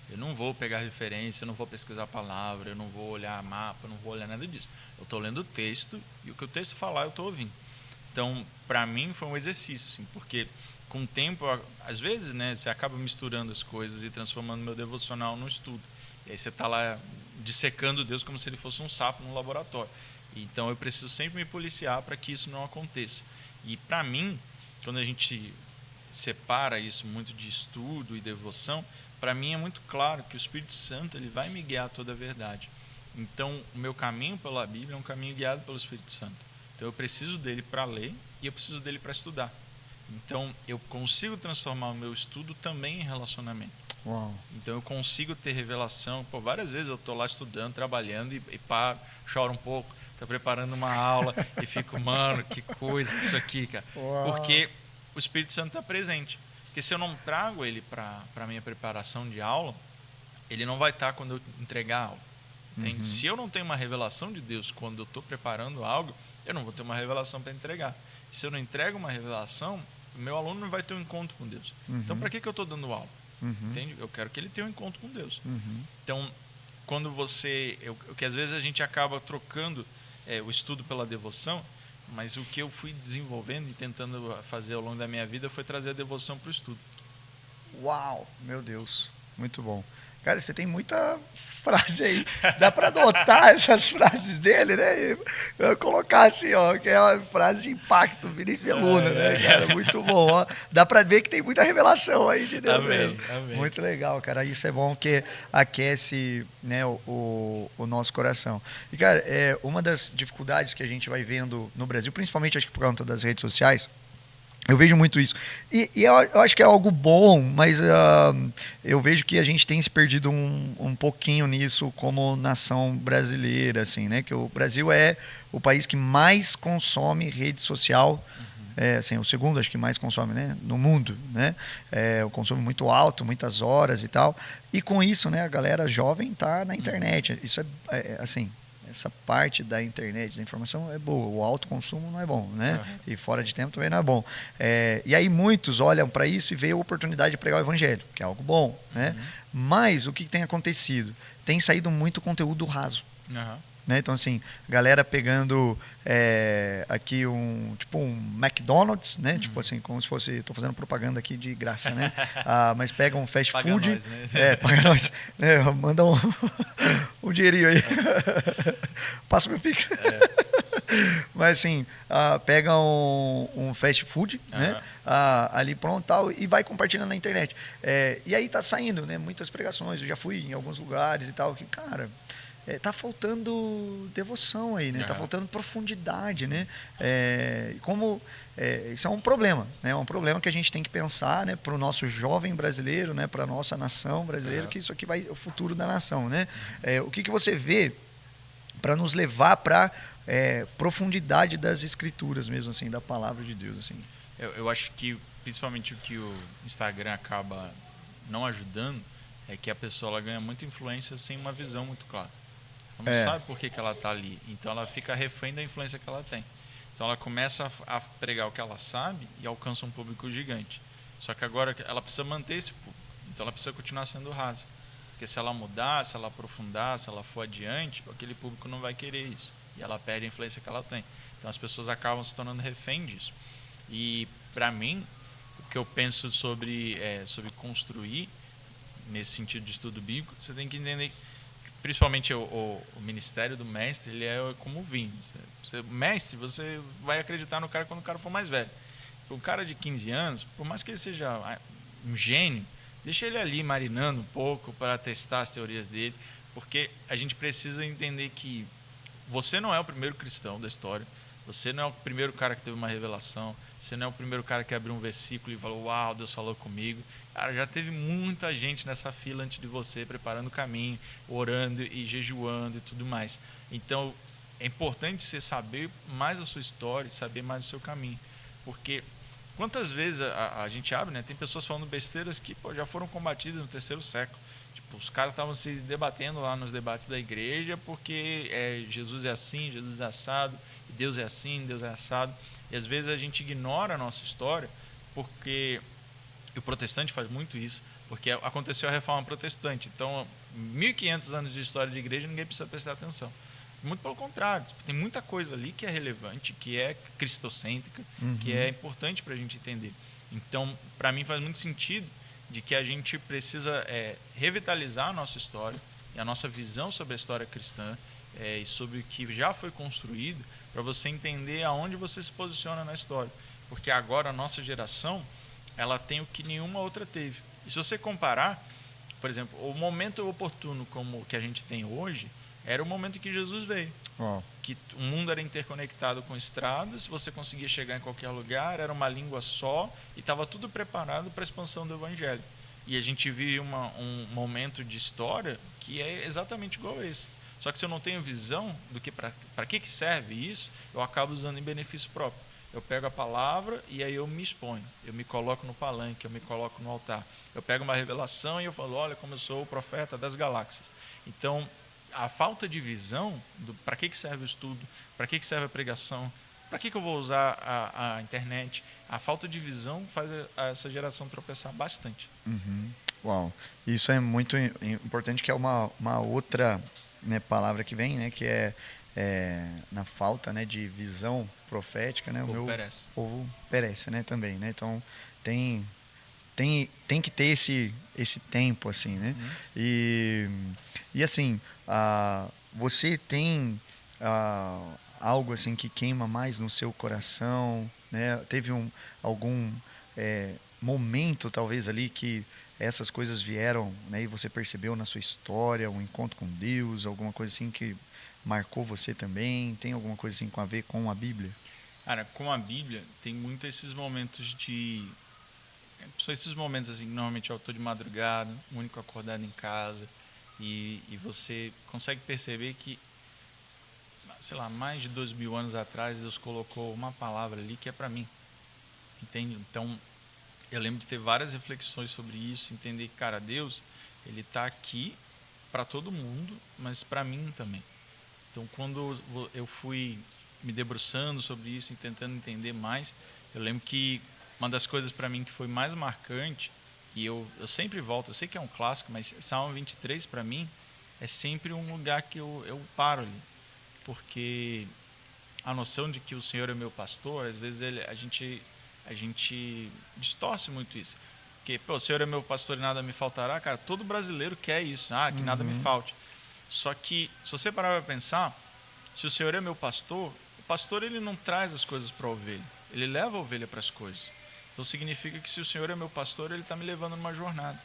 B: Eu não vou pegar referência, eu não vou pesquisar a palavra, eu não vou olhar mapa, eu não vou olhar nada disso. Eu estou lendo o texto e o que o texto falar eu estou ouvindo. Então, para mim foi um exercício, assim, porque com o tempo, às vezes, né, você acaba misturando as coisas e transformando meu devocional no estudo. E aí você está lá dissecando Deus como se ele fosse um sapo no laboratório. Então eu preciso sempre me policiar para que isso não aconteça. E para mim, quando a gente separa isso muito de estudo e devoção, para mim é muito claro que o Espírito Santo ele vai me guiar a toda a verdade. Então o meu caminho pela Bíblia é um caminho guiado pelo Espírito Santo. Então eu preciso dele para ler e eu preciso dele para estudar. Então eu consigo transformar o meu estudo também em relacionamento.
A: Uau.
B: Então eu consigo ter revelação. Pô, várias vezes eu estou lá estudando, trabalhando e paro, choro um pouco, estou preparando uma aula e fico, mano, que coisa isso aqui, cara.
A: Uau.
B: Porque o Espírito Santo está presente. Porque se eu não trago ele para a minha preparação de aula, ele não vai estar quando eu entregar a aula. Uhum. Se eu não tenho uma revelação de Deus quando eu estou preparando algo, eu não vou ter uma revelação para entregar. Se eu não entrego uma revelação, o meu aluno não vai ter um encontro com Deus. Uhum. Então, para que eu estou dando aula? Uhum. Entende? Eu quero que ele tenha um encontro com Deus. Uhum. Então, quando você... que às vezes a gente acaba trocando o estudo pela devoção, mas o que eu fui desenvolvendo e tentando fazer ao longo da minha vida foi trazer a devoção para o estudo.
A: Uau! Meu Deus! Muito bom. Cara, você tem muita frase aí. Dá para adotar essas frases dele, né? Eu colocar assim, ó, que é uma frase de impacto, Vinícius Luna, né, cara? Muito bom, ó. Dá para ver que tem muita revelação aí de Deus mesmo.
B: Amém.
A: Muito legal, cara. Isso é bom que aquece, né, o nosso coração. E, cara, uma das dificuldades que a gente vai vendo no Brasil, principalmente acho que por conta das redes sociais, eu vejo muito isso. E eu acho que é algo bom, mas eu vejo que a gente tem se perdido um pouquinho nisso como nação brasileira, assim, né? Que o Brasil é o país que mais consome rede social, assim, o segundo acho que mais consome, né, no mundo, né? O consumo muito alto, muitas horas e tal. E com isso, né, a galera jovem está na internet. Isso assim... Essa parte da internet, da informação é boa. O alto consumo não é bom, né? Uhum. E fora de tempo também não é bom. E aí muitos olham para isso e veem a oportunidade de pregar o evangelho, que é algo bom, né? Mas o que tem acontecido? Tem saído muito conteúdo raso. Né? Então, assim, galera pegando aqui tipo um McDonald's, né? Tipo assim, como se fosse... Estou fazendo propaganda aqui de graça, né? Mas pega um fast
B: paga
A: food...
B: Nós, né?
A: Paga nós. Né? Manda um dinheirinho aí. Passa meu Pix. Mas, assim, pega um fast food, né? Ali pronto tal, e vai compartilhando na internet. E aí tá saindo, né? Muitas pregações. Eu já fui em alguns lugares e tal, que, cara... tá faltando devoção aí, né? Tá faltando profundidade, né? Isso é um problema, né? É um problema que a gente tem que pensar, né? Para o nosso jovem brasileiro, né? Para a nossa nação brasileira, que isso aqui vai o futuro da nação, né? O que você vê para nos levar para profundidade das escrituras mesmo, assim, da palavra de Deus, assim?
B: Eu acho que principalmente o que o Instagram acaba não ajudando é que a pessoa ela ganha muita influência sem uma visão muito clara. Ela não sabe por que ela está ali. Então ela fica refém da influência que ela tem. Então ela começa a pregar o que ela sabe e alcança um público gigante. Só que agora ela precisa manter esse público. Então ela precisa continuar sendo rasa. Porque se ela mudar, se ela aprofundar, se ela for adiante, aquele público não vai querer isso. E ela perde a influência que ela tem. Então as pessoas acabam se tornando refém disso. E para mim, o que eu penso sobre construir, nesse sentido de estudo bíblico, você tem que entender... Principalmente o ministério do mestre, ele é como o vinho. Mestre, você vai acreditar no cara quando o cara for mais velho. Um cara de 15 anos, por mais que ele seja um gênio, deixa ele ali marinando um pouco para testar as teorias dele. Porque a gente precisa entender que você não é o primeiro cristão da história, você não é o primeiro cara que teve uma revelação, você não é o primeiro cara que abriu um versículo e falou, uau, Deus falou comigo. Cara, já teve muita gente nessa fila antes de você, preparando o caminho, orando e jejuando e tudo mais. Então, é importante você saber mais a sua história, saber mais o seu caminho. Porque quantas vezes a gente abre, né? Tem pessoas falando besteiras que já foram combatidas no terceiro século. Tipo, os caras estavam se debatendo lá nos debates da igreja porque Jesus é assim, Jesus é assado, Deus é assim, Deus é assado. E às vezes a gente ignora a nossa história porque e o protestante faz muito isso, porque aconteceu a reforma protestante. Então, 1.500 anos de história de igreja, ninguém precisa prestar atenção. Muito pelo contrário, tem muita coisa ali que é relevante, que é cristocêntrica, que é importante para a gente entender. Então, para mim faz muito sentido de que a gente precisa revitalizar a nossa história e a nossa visão sobre a história cristã e sobre o que já foi construído, para você entender aonde você se posiciona na história. Porque agora a nossa geração, ela tem o que nenhuma outra teve. E se você comparar, por exemplo, o momento oportuno como o que a gente tem hoje, era o momento que Jesus veio. Que o mundo era interconectado com estradas, você conseguia chegar em qualquer lugar, era uma língua só e estava tudo preparado para a expansão do evangelho. E a gente vive um momento de história que é exatamente igual a esse. Só que se eu não tenho visão do que para que serve isso, eu acabo usando em benefício próprio. Eu pego a palavra e aí eu me exponho. Eu me coloco no palanque, eu me coloco no altar. Eu pego uma revelação e eu falo, olha como eu sou o profeta das galáxias. Então, a falta de visão do para que serve o estudo, para que serve a pregação, para que eu vou usar a internet, a falta de visão faz essa geração tropeçar bastante.
A: Uau, isso é muito importante, que é uma outra, né, palavra que vem, né, que é na falta, né, de visão profética, né, o povo perece, né, também, né, então tem que ter esse tempo, assim, né, e assim, você tem algo assim que queima mais no seu coração, né, teve algum momento talvez ali que essas coisas vieram, né, e você percebeu na sua história, um encontro com Deus, alguma coisa assim que marcou você também? Tem alguma coisa assim a ver com a Bíblia?
B: Cara, com a Bíblia tem muito esses momentos são esses momentos assim, normalmente eu estou de madrugada, o único acordado em casa, e você consegue perceber que, sei lá, mais de 2.000 anos atrás, Deus colocou uma palavra ali que é para mim, entende? Então, eu lembro de ter várias reflexões sobre isso, entender que, cara, Deus, Ele está aqui para todo mundo, mas para mim também. Então, quando eu fui me debruçando sobre isso e tentando entender mais, eu lembro que uma das coisas para mim que foi mais marcante, e eu sempre volto, eu sei que é um clássico, mas Salmo 23 para mim é sempre um lugar que eu paro ali, porque a noção de que o Senhor é meu pastor, às vezes a gente distorce muito isso. Porque, o Senhor é meu pastor e nada me faltará, cara, todo brasileiro quer isso, que nada me falte. Só que, se você parar para pensar, se o Senhor é meu pastor, o pastor ele não traz as coisas para a ovelha, ele leva a ovelha para as coisas. Então significa que se o Senhor é meu pastor, ele está me levando numa jornada.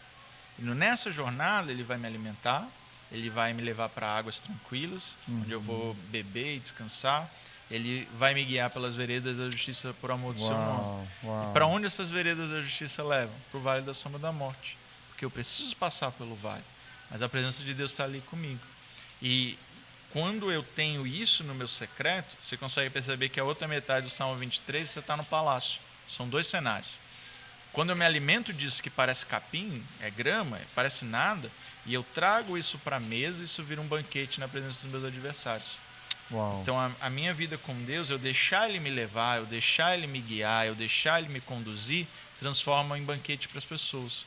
B: E nessa jornada ele vai me alimentar, ele vai me levar para águas tranquilas, onde eu vou beber e descansar. Ele vai me guiar pelas veredas da justiça por amor do seu nome. E para onde essas veredas da justiça levam? Para o vale da sombra da morte. Porque eu preciso passar pelo vale, mas a presença de Deus está ali comigo. E quando eu tenho isso no meu secreto, você consegue perceber que a outra metade do Salmo 23, você está no palácio. São dois cenários. Quando eu me alimento disso que parece capim, é grama, parece nada, e eu trago isso para a mesa, isso vira um banquete na presença dos meus adversários.
A: Uau.
B: Então, a minha vida com Deus, eu deixar Ele me levar, eu deixar Ele me guiar, eu deixar Ele me conduzir, transforma em banquete para as pessoas.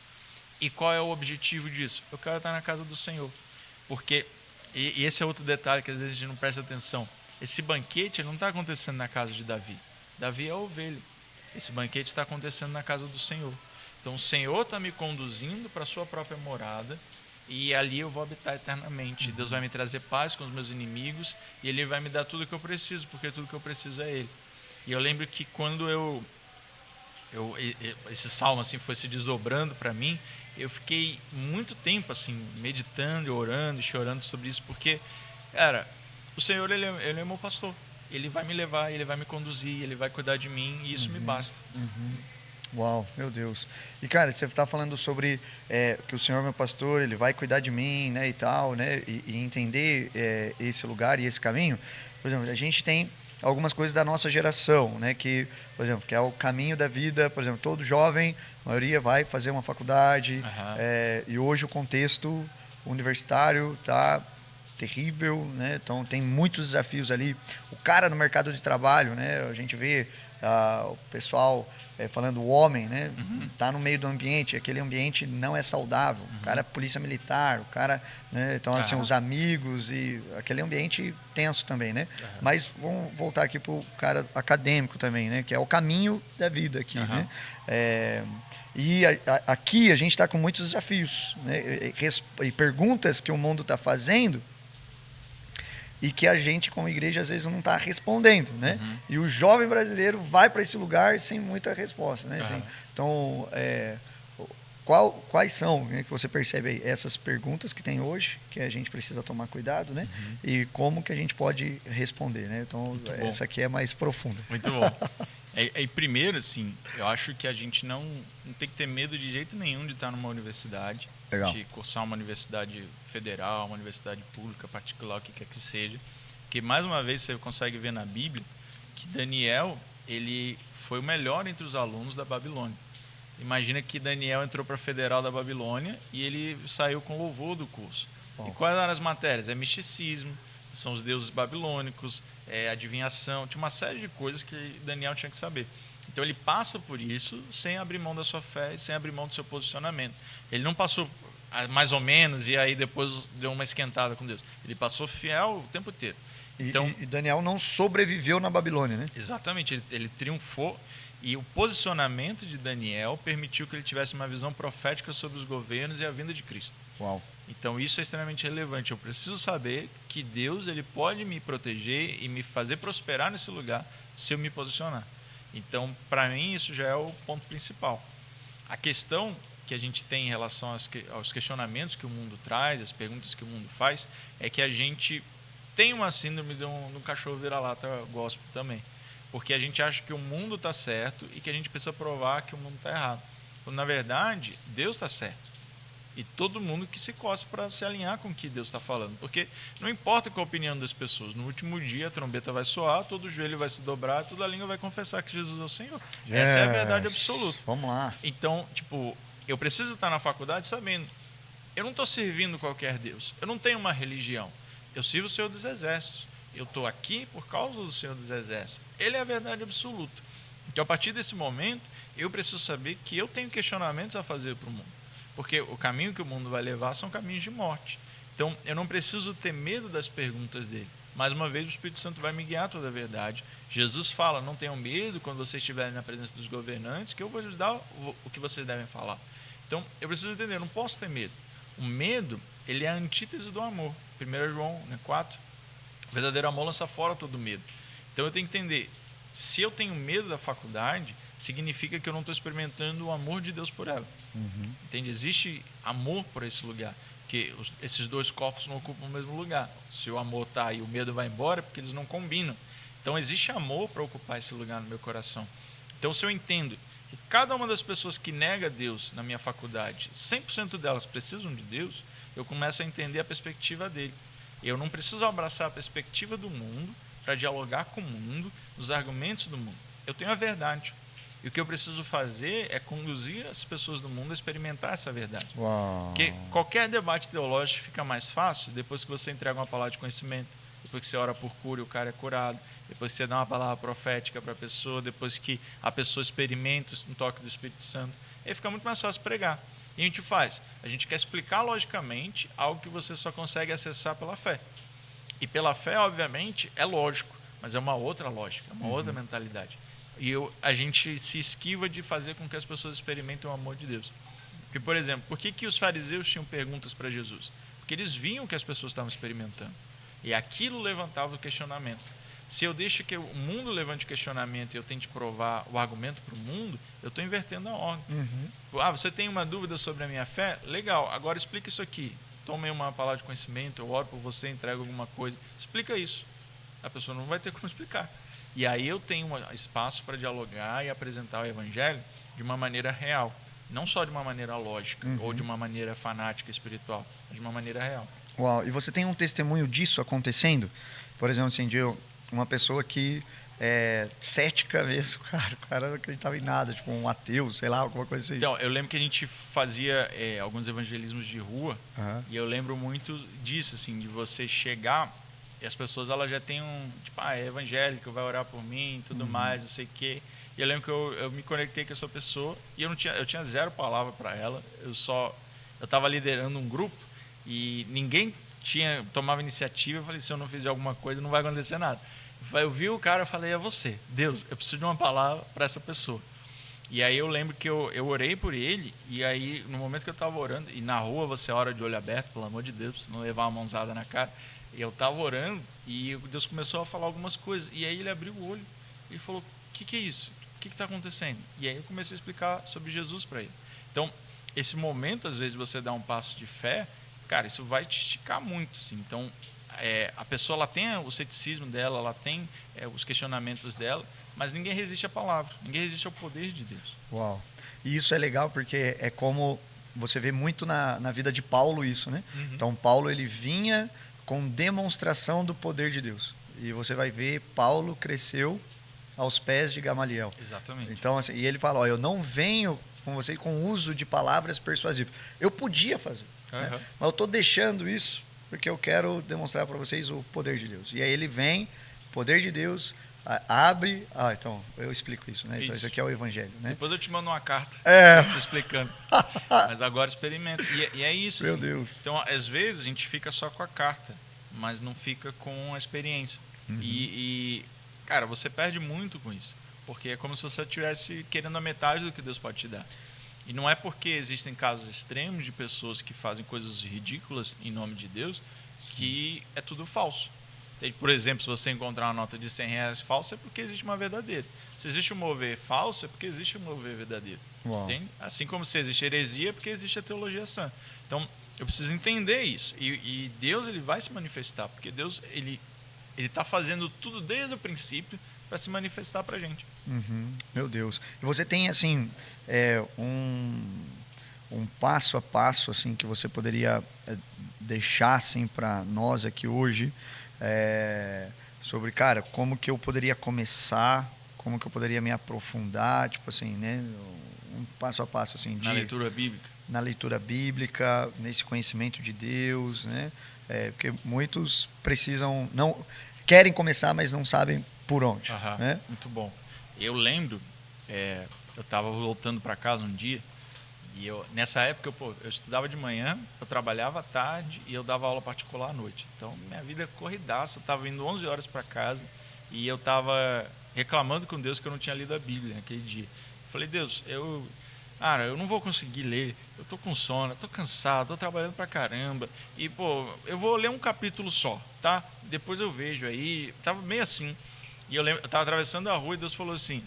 B: E qual é o objetivo disso? Eu quero estar na casa do Senhor. Porque, e esse é outro detalhe que às vezes a gente não presta atenção, esse banquete não está acontecendo na casa de Davi. Davi é a ovelha. Esse banquete está acontecendo na casa do Senhor. Então, o Senhor está me conduzindo para a sua própria morada, e ali eu vou habitar eternamente. Deus vai me trazer paz com os meus inimigos e Ele vai me dar tudo o que eu preciso, porque tudo que eu preciso é Ele. E eu lembro que quando eu esse salmo assim foi se desdobrando para mim. Eu fiquei muito tempo assim meditando, orando e chorando sobre isso, porque, cara, o Senhor ele é meu pastor. Ele vai me levar, ele vai me conduzir, ele vai cuidar de mim e isso me basta.
A: Uau, meu Deus. E, cara, você está falando sobre que o Senhor é meu pastor, ele vai cuidar de mim, né, e tal, né, e entender esse lugar e esse caminho. Por exemplo, a gente tem algumas coisas da nossa geração, né, que, por exemplo, que é o caminho da vida. Por exemplo, todo jovem, a maioria vai fazer uma faculdade, e hoje o contexto universitário está terrível, né? Então tem muitos desafios ali. O cara no mercado de trabalho, né? A gente vê o pessoal falando, o homem, né? Tá no meio do ambiente, aquele ambiente não é saudável. O cara é polícia militar, o cara, né? Então assim, os amigos e aquele ambiente tenso também, né? Mas vamos voltar aqui pro cara acadêmico também, né? Que é o caminho da vida aqui, né? E aqui a gente está com muitos desafios, né? E perguntas que o mundo está fazendo e que a gente, como igreja, às vezes não está respondendo, né? E o jovem brasileiro vai para esse lugar sem muita resposta, né? Assim, então, quais são, né, que você percebe aí, essas perguntas que tem hoje, que a gente precisa tomar cuidado, né? E como que a gente pode responder, né? Então, essa aqui é mais profunda.
B: Muito bom. E primeiro, assim, eu acho que a gente não tem que ter medo de jeito nenhum de estar numa universidade,
A: Legal.
B: de cursar uma universidade federal, uma universidade pública, particular, o que quer que seja. Porque, mais uma vez, você consegue ver na Bíblia que Daniel, ele foi o melhor entre os alunos da Babilônia. Imagina que Daniel entrou para a Federal da Babilônia e ele saiu com louvor do curso. Bom. E quais eram as matérias? É misticismo, são os deuses babilônicos, adivinhação, tinha uma série de coisas que Daniel tinha que saber. Então ele passa por isso sem abrir mão da sua fé e sem abrir mão do seu posicionamento. Ele não passou mais ou menos e aí depois deu uma esquentada com Deus. Ele passou fiel o tempo inteiro. Então,
A: e Daniel não sobreviveu na Babilônia, né?
B: Exatamente, ele triunfou. E o posicionamento de Daniel permitiu que ele tivesse uma visão profética sobre os governos e a vinda de Cristo.
A: Uau.
B: Então isso é extremamente relevante. Eu preciso saber que Deus ele pode me proteger e me fazer prosperar nesse lugar se eu me posicionar. Então, para mim, isso já é o ponto principal. A questão que a gente tem em relação aos questionamentos que o mundo traz, as perguntas que o mundo faz, é que a gente tem uma síndrome de um cachorro vira-lata gospel também. Porque a gente acha que o mundo está certo e que a gente precisa provar que o mundo está errado. Quando, na verdade, Deus está certo. E todo mundo que se coça para se alinhar com o que Deus está falando. Porque não importa qual a opinião das pessoas. No último dia a trombeta vai soar, todo joelho vai se dobrar, toda a língua vai confessar que Jesus é o Senhor. Essa é a verdade absoluta.
A: Vamos lá.
B: Então, eu preciso estar na faculdade sabendo, eu não estou servindo qualquer Deus. Eu não tenho uma religião. Eu sirvo o Senhor dos Exércitos. Eu estou aqui por causa do Senhor dos Exércitos. Ele é a verdade absoluta. Então, a partir desse momento, eu preciso saber que eu tenho questionamentos a fazer para o mundo. Porque o caminho que o mundo vai levar são caminhos de morte. Então, eu não preciso ter medo das perguntas dele. Mais uma vez, o Espírito Santo vai me guiar toda a verdade. Jesus fala, não tenham medo quando vocês estiverem na presença dos governantes, que eu vou lhes dar o que vocês devem falar. Então, eu preciso entender, eu não posso ter medo. O medo, ele é a antítese do amor. 1 João 4. O verdadeiro amor lança fora todo medo. Então, eu tenho que entender, se eu tenho medo da faculdade, significa que eu não estou experimentando o amor de Deus por ela. Entende? Existe amor por esse lugar, que esses dois corpos não ocupam o mesmo lugar. Se o amor está e o medo vai embora, é porque eles não combinam. Então, existe amor para ocupar esse lugar no meu coração. Então, se eu entendo que cada uma das pessoas que nega Deus na minha faculdade, 100% delas precisam de Deus, eu começo a entender a perspectiva dele. Eu não preciso abraçar a perspectiva do mundo para dialogar com o mundo, os argumentos do mundo. Eu tenho a verdade. E o que eu preciso fazer é conduzir as pessoas do mundo a experimentar essa verdade.
A: Uau.
B: Porque qualquer debate teológico fica mais fácil depois que você entrega uma palavra de conhecimento, depois que você ora por cura e o cara é curado, depois que você dá uma palavra profética para a pessoa, depois que a pessoa experimenta um toque do Espírito Santo. Aí fica muito mais fácil pregar. E a gente faz? A gente quer explicar logicamente algo que você só consegue acessar pela fé. E pela fé, obviamente, é lógico, mas é uma outra lógica, é uma outra mentalidade. E a gente se esquiva de fazer com que as pessoas experimentem o amor de Deus. Porque, por exemplo, por que os fariseus tinham perguntas para Jesus? Porque eles viam que as pessoas estavam experimentando. E aquilo levantava o questionamento. Se eu deixo que o mundo levante questionamento e eu tente provar o argumento para o mundo, eu estou invertendo a ordem. Você tem uma dúvida sobre a minha fé? Legal, agora explica isso aqui. Tome uma palavra de conhecimento, eu oro por você, entrego alguma coisa. Explica isso. A pessoa não vai ter como explicar. E aí eu tenho espaço para dialogar e apresentar o evangelho de uma maneira real. Não só de uma maneira lógica ou de uma maneira fanática espiritual, mas de uma maneira real.
A: Uau, e você tem um testemunho disso acontecendo? Por exemplo, assim, de uma pessoa que é cética mesmo, o cara não acreditava em nada, tipo um ateu, sei lá, alguma coisa assim.
B: Então, eu lembro que a gente fazia alguns evangelismos de rua, e eu lembro muito disso, assim, de você chegar e as pessoas elas já têm tipo, é evangélico, vai orar por mim e tudo mais, não sei o quê. E eu lembro que eu me conectei com essa pessoa e eu tinha zero palavra para ela, eu estava liderando um grupo e ninguém tomava iniciativa. Eu falei, se eu não fizer alguma coisa, não vai acontecer nada. Eu vi o cara, eu falei, é você. Deus, eu preciso de uma palavra para essa pessoa. E aí eu lembro que eu orei por ele, e aí no momento que eu estava orando, e na rua você ora de olho aberto, pelo amor de Deus, não levar uma mãozada na cara. E eu estava orando, e Deus começou a falar algumas coisas. E aí ele abriu o olho e falou, o que é isso? O que está acontecendo? E aí eu comecei a explicar sobre Jesus para ele. Então, esse momento, às vezes, de você dar um passo de fé, cara, isso vai te esticar muito, assim. Então, a pessoa ela tem o ceticismo dela, ela tem os questionamentos dela, mas ninguém resiste à palavra, ninguém resiste ao poder de Deus.
A: Uau! E isso é legal porque é como você vê muito na vida de Paulo isso, né? Então, Paulo ele vinha com demonstração do poder de Deus. E você vai ver, Paulo cresceu aos pés de Gamaliel.
B: Exatamente.
A: Então, assim, e ele fala, eu não venho com você com uso de palavras persuasivas. Eu podia fazer, né? Mas eu estou deixando isso porque eu quero demonstrar para vocês o poder de Deus. E aí ele vem, poder de Deus, abre... então, eu explico isso, né? Isso aqui é o evangelho, né?
B: Depois eu te mando uma carta te explicando. Mas agora experimenta. E é isso.
A: Meu
B: assim.
A: Deus.
B: Então, às vezes, a gente fica só com a carta, mas não fica com a experiência. E, cara, você perde muito com isso. Porque é como se você estivesse querendo a metade do que Deus pode te dar. E não é porque existem casos extremos de pessoas que fazem coisas ridículas em nome de Deus que é tudo falso. Por exemplo, se você encontrar uma nota de R$100 falsa, é porque existe uma verdadeira. Se existe um mover falso, é porque existe um mover verdadeiro. Entende? Assim como se existe heresia, é porque existe a teologia sã. Então, eu preciso entender isso. E Deus ele vai se manifestar, porque Deus ele está fazendo tudo desde o princípio para se manifestar para a gente.
A: Meu Deus. E você tem, assim, um passo a passo assim, que você poderia deixar assim, para nós aqui hoje, sobre, cara, como que eu poderia começar, como que eu poderia me aprofundar, tipo assim, né? Um passo a passo, assim,
B: na leitura bíblica.
A: Na leitura bíblica, nesse conhecimento de Deus, né? Porque muitos não querem começar, mas não sabem por onde. Né?
B: Muito bom. Eu lembro, eu estava voltando para casa um dia, e nessa época eu estudava de manhã, eu trabalhava à tarde e eu dava aula particular à noite. Então, minha vida é corridaça, eu estava indo 11 horas para casa e eu estava reclamando com Deus que eu não tinha lido a Bíblia naquele dia. Eu falei, Deus, eu não vou conseguir ler, eu tô com sono, tô cansado, tô trabalhando pra caramba, e, eu vou ler um capítulo só, tá? Depois eu vejo aí, tava meio assim. E eu lembro, eu tava atravessando a rua e Deus falou assim,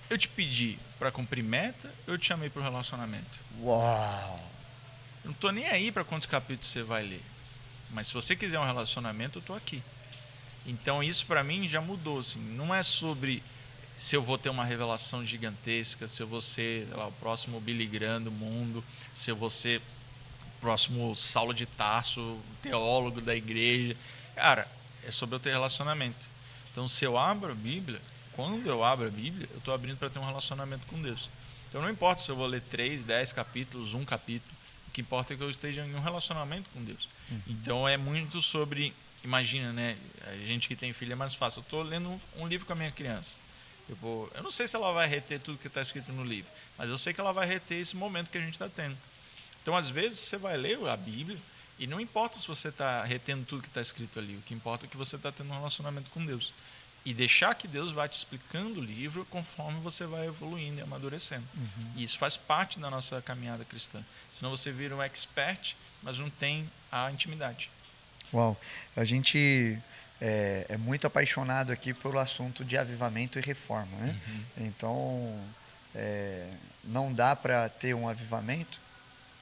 B: eu te pedi para cumprir meta, eu te chamei para o relacionamento.
A: Uau!
B: Eu não tô nem aí para quantos capítulos você vai ler, mas se você quiser um relacionamento, eu tô aqui. Então isso para mim já mudou, assim, não é sobre... se eu vou ter uma revelação gigantesca, se eu vou ser, sei lá, o próximo Billy Graham do mundo, se eu vou ser o próximo Saulo de Tarso, teólogo da igreja. Cara, é sobre eu ter relacionamento. Então, se eu abro a Bíblia, quando eu abro a Bíblia, eu estou abrindo para ter um relacionamento com Deus. Então, não importa se eu vou ler 3, 10 capítulos, um capítulo, o que importa é que eu esteja em um relacionamento com Deus. Então, é muito sobre, imagina, né, a gente que tem filho é mais fácil. Eu estou lendo um livro com a minha criança. Eu não sei se ela vai reter tudo que está escrito no livro, mas eu sei que ela vai reter esse momento que a gente está tendo. Então, às vezes, você vai ler a Bíblia e não importa se você está retendo tudo que está escrito ali, o que importa é que você está tendo um relacionamento com Deus. E deixar que Deus vá te explicando o livro conforme você vai evoluindo e amadurecendo. E isso faz parte da nossa caminhada cristã. Senão você vira um expert, mas não tem a intimidade.
A: Uau! A gente... é muito apaixonado aqui pelo assunto de avivamento e reforma, né? Então, não dá para ter um avivamento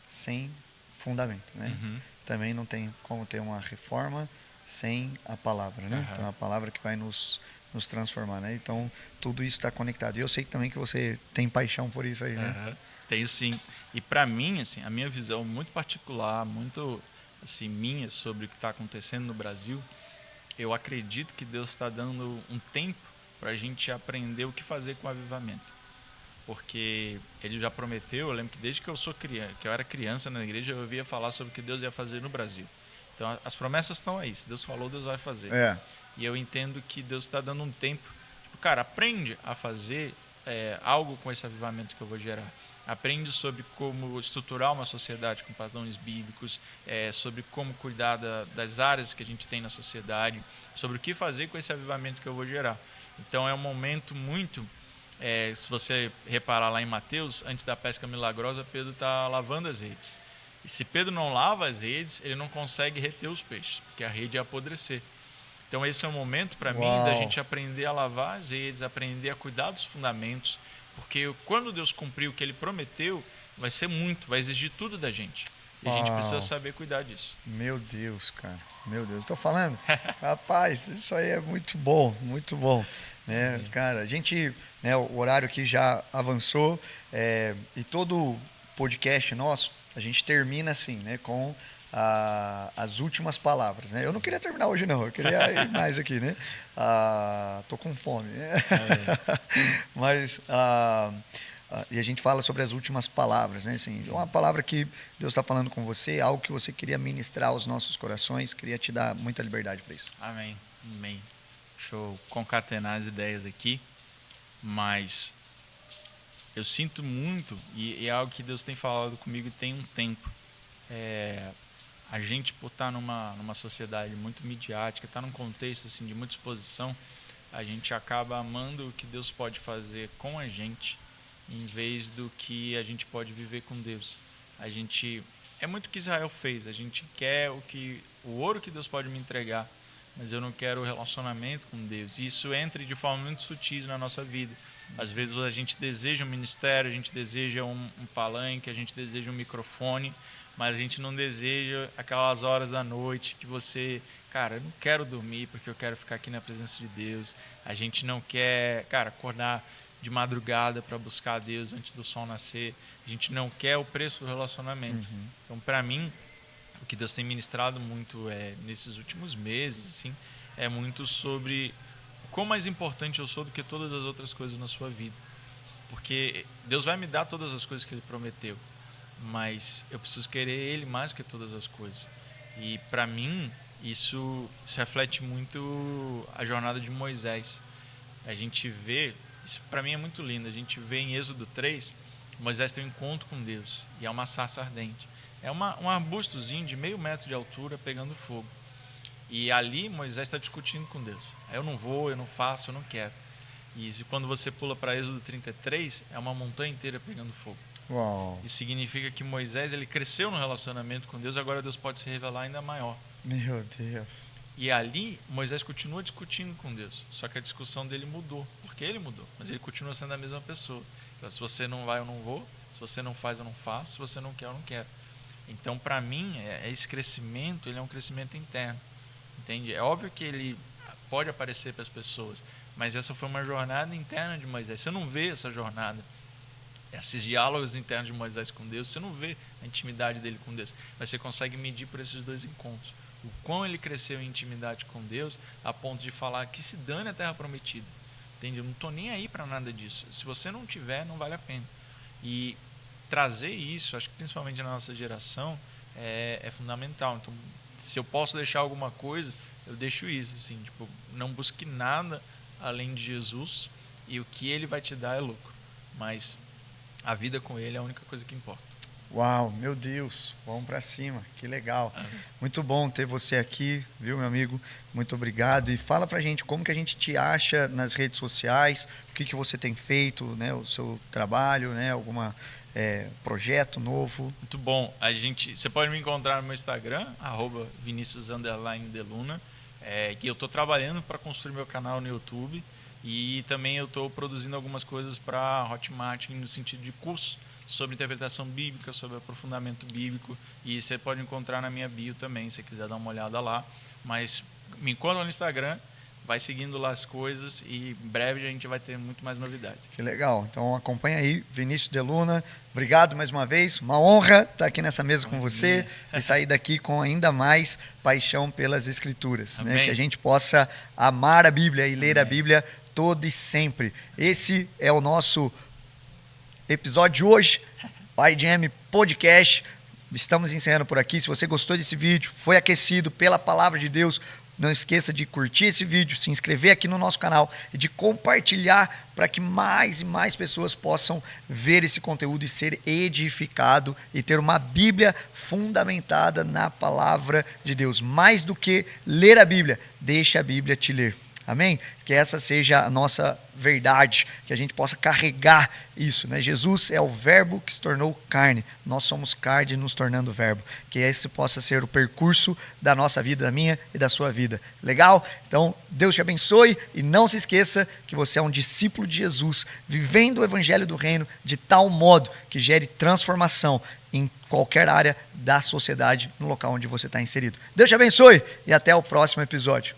A: sem fundamento, né? Também não tem como ter uma reforma sem a palavra, né? Então, a palavra que vai nos transformar, né? Então, tudo isso está conectado. E eu sei também que você tem paixão por isso aí, né?
B: Tenho sim. E para mim, assim, a minha visão muito particular, muito assim, minha sobre o que está acontecendo no Brasil, eu acredito que Deus está dando um tempo para a gente aprender o que fazer com o avivamento. Porque Ele já prometeu, eu lembro que desde que eu era criança na igreja, eu ouvia falar sobre o que Deus ia fazer no Brasil. Então, as promessas estão aí. Se Deus falou, Deus vai fazer. E eu entendo que Deus está dando um tempo. Tipo, cara, aprende a fazer algo com esse avivamento que eu vou gerar. Aprende sobre como estruturar uma sociedade com padrões bíblicos, sobre como cuidar das áreas que a gente tem na sociedade, sobre o que fazer com esse avivamento que eu vou gerar. Então, é um momento muito... se você reparar lá em Mateus, antes da pesca milagrosa, Pedro está lavando as redes. E se Pedro não lava as redes, ele não consegue reter os peixes, porque a rede ia apodrecer. Então esse é o momento para mim da gente aprender a lavar as redes, aprender a cuidar dos fundamentos, porque quando Deus cumprir o que Ele prometeu, vai ser muito, vai exigir tudo da gente. E a gente precisa saber cuidar disso.
A: Meu Deus, cara. Meu Deus. Estou falando? Rapaz, isso aí é muito bom, muito bom. Né? Cara, a gente, né, o horário aqui já avançou e todo podcast nosso, a gente termina assim, né, com as últimas palavras, né? Eu não queria terminar hoje não, eu queria ir mais aqui, né? Tô com fome, né? Mas e a gente fala sobre as últimas palavras, né? Assim, uma palavra que Deus está falando com você, algo que você queria ministrar aos nossos corações, queria te dar muita liberdade para isso.
B: Amém. Deixa eu concatenar as ideias aqui, mas eu sinto muito, e é algo que Deus tem falado comigo tem um tempo. A gente, por estar numa sociedade muito midiática, estar num contexto assim, de muita exposição, a gente acaba amando o que Deus pode fazer com a gente, em vez do que a gente pode viver com Deus. É muito o que Israel fez, a gente quer o ouro que Deus pode me entregar, mas eu não quero o relacionamento com Deus. E isso entra de forma muito sutil na nossa vida. Às vezes a gente deseja um ministério, a gente deseja um palanque, a gente deseja um microfone, mas a gente não deseja aquelas horas da noite que você, cara, eu não quero dormir porque eu quero ficar aqui na presença de Deus. A gente não quer, cara, acordar de madrugada para buscar a Deus antes do sol nascer. A gente não quer o preço do relacionamento. Então, para mim, o que Deus tem ministrado muito nesses últimos meses, assim, é muito sobre o quão mais importante eu sou do que todas as outras coisas na sua vida. Porque Deus vai me dar todas as coisas que Ele prometeu, mas eu preciso querer Ele mais do que todas as coisas. E para mim, isso reflete muito a jornada de Moisés. A gente vê, isso para mim é muito lindo, a gente vê em Êxodo 3, Moisés tem um encontro com Deus, e é uma sarça ardente. É um arbustozinho de 0,5 metro de altura pegando fogo. E ali Moisés está discutindo com Deus. Eu não vou, eu não faço, eu não quero. E quando você pula para Êxodo 33, é uma montanha inteira pegando fogo.
A: Uau.
B: Isso significa que Moisés ele cresceu no relacionamento com Deus, agora Deus pode se revelar ainda maior.
A: Meu Deus.
B: E ali Moisés continua discutindo com Deus, só que a discussão dele mudou, porque ele mudou, mas ele continua sendo a mesma pessoa. Então, se você não vai, eu não vou. Se você não faz, eu não faço. Se você não quer, eu não quero. Então, para mim, esse crescimento, ele é um crescimento interno, entende? É óbvio que ele pode aparecer para as pessoas, mas essa foi uma jornada interna de Moisés. Você não vê essa jornada, esses diálogos internos de Moisés com Deus, você não vê a intimidade dele com Deus, mas você consegue medir por esses dois encontros. O quão ele cresceu em intimidade com Deus, a ponto de falar que se dane a terra prometida, entende? Eu não estou nem aí para nada disso. Se você não tiver, não vale a pena. E trazer isso, acho que principalmente na nossa geração, é fundamental. Então, se eu posso deixar alguma coisa, eu deixo isso, assim, tipo, não busque nada além de Jesus, e o que Ele vai te dar é lucro, mas a vida com Ele é a única coisa que importa.
A: Uau, meu Deus, vamos para cima, que legal. Muito bom ter você aqui, viu, meu amigo? Muito obrigado. E fala pra gente como que a gente te acha nas redes sociais, o que você tem feito, né, o seu trabalho, né, alguma projeto novo.
B: Muito bom. Você pode me encontrar no meu Instagram, @Vinicius_Deluna. que eu estou trabalhando para construir meu canal no YouTube e também eu estou produzindo algumas coisas para Hotmart no sentido de curso sobre interpretação bíblica, sobre aprofundamento bíblico, e você pode encontrar na minha bio também, se você quiser dar uma olhada lá. Mas me encontra no Instagram, vai seguindo lá as coisas e em breve a gente vai ter muito mais novidade.
A: Que legal. Então acompanha aí, Vinícius de Luna. Obrigado mais uma vez. Uma honra estar aqui nessa mesa com você e sair daqui com ainda mais paixão pelas Escrituras. Né? Que a gente possa amar a Bíblia e ler a Bíblia todo e sempre. Esse é o nosso episódio de hoje, o IDM Podcast. Estamos encerrando por aqui. Se você gostou desse vídeo, foi aquecido pela palavra de Deus, não esqueça de curtir esse vídeo, se inscrever aqui no nosso canal e de compartilhar para que mais e mais pessoas possam ver esse conteúdo e ser edificado e ter uma Bíblia fundamentada na palavra de Deus. Mais do que ler a Bíblia, deixe a Bíblia te ler. Amém? Que essa seja a nossa verdade, que a gente possa carregar isso, né? Jesus é o verbo que se tornou carne, nós somos carne nos tornando verbo, que esse possa ser o percurso da nossa vida, da minha e da sua vida. Legal? Então, Deus te abençoe e não se esqueça que você é um discípulo de Jesus, vivendo o evangelho do reino de tal modo que gere transformação em qualquer área da sociedade, no local onde você está inserido. Deus te abençoe e até o próximo episódio.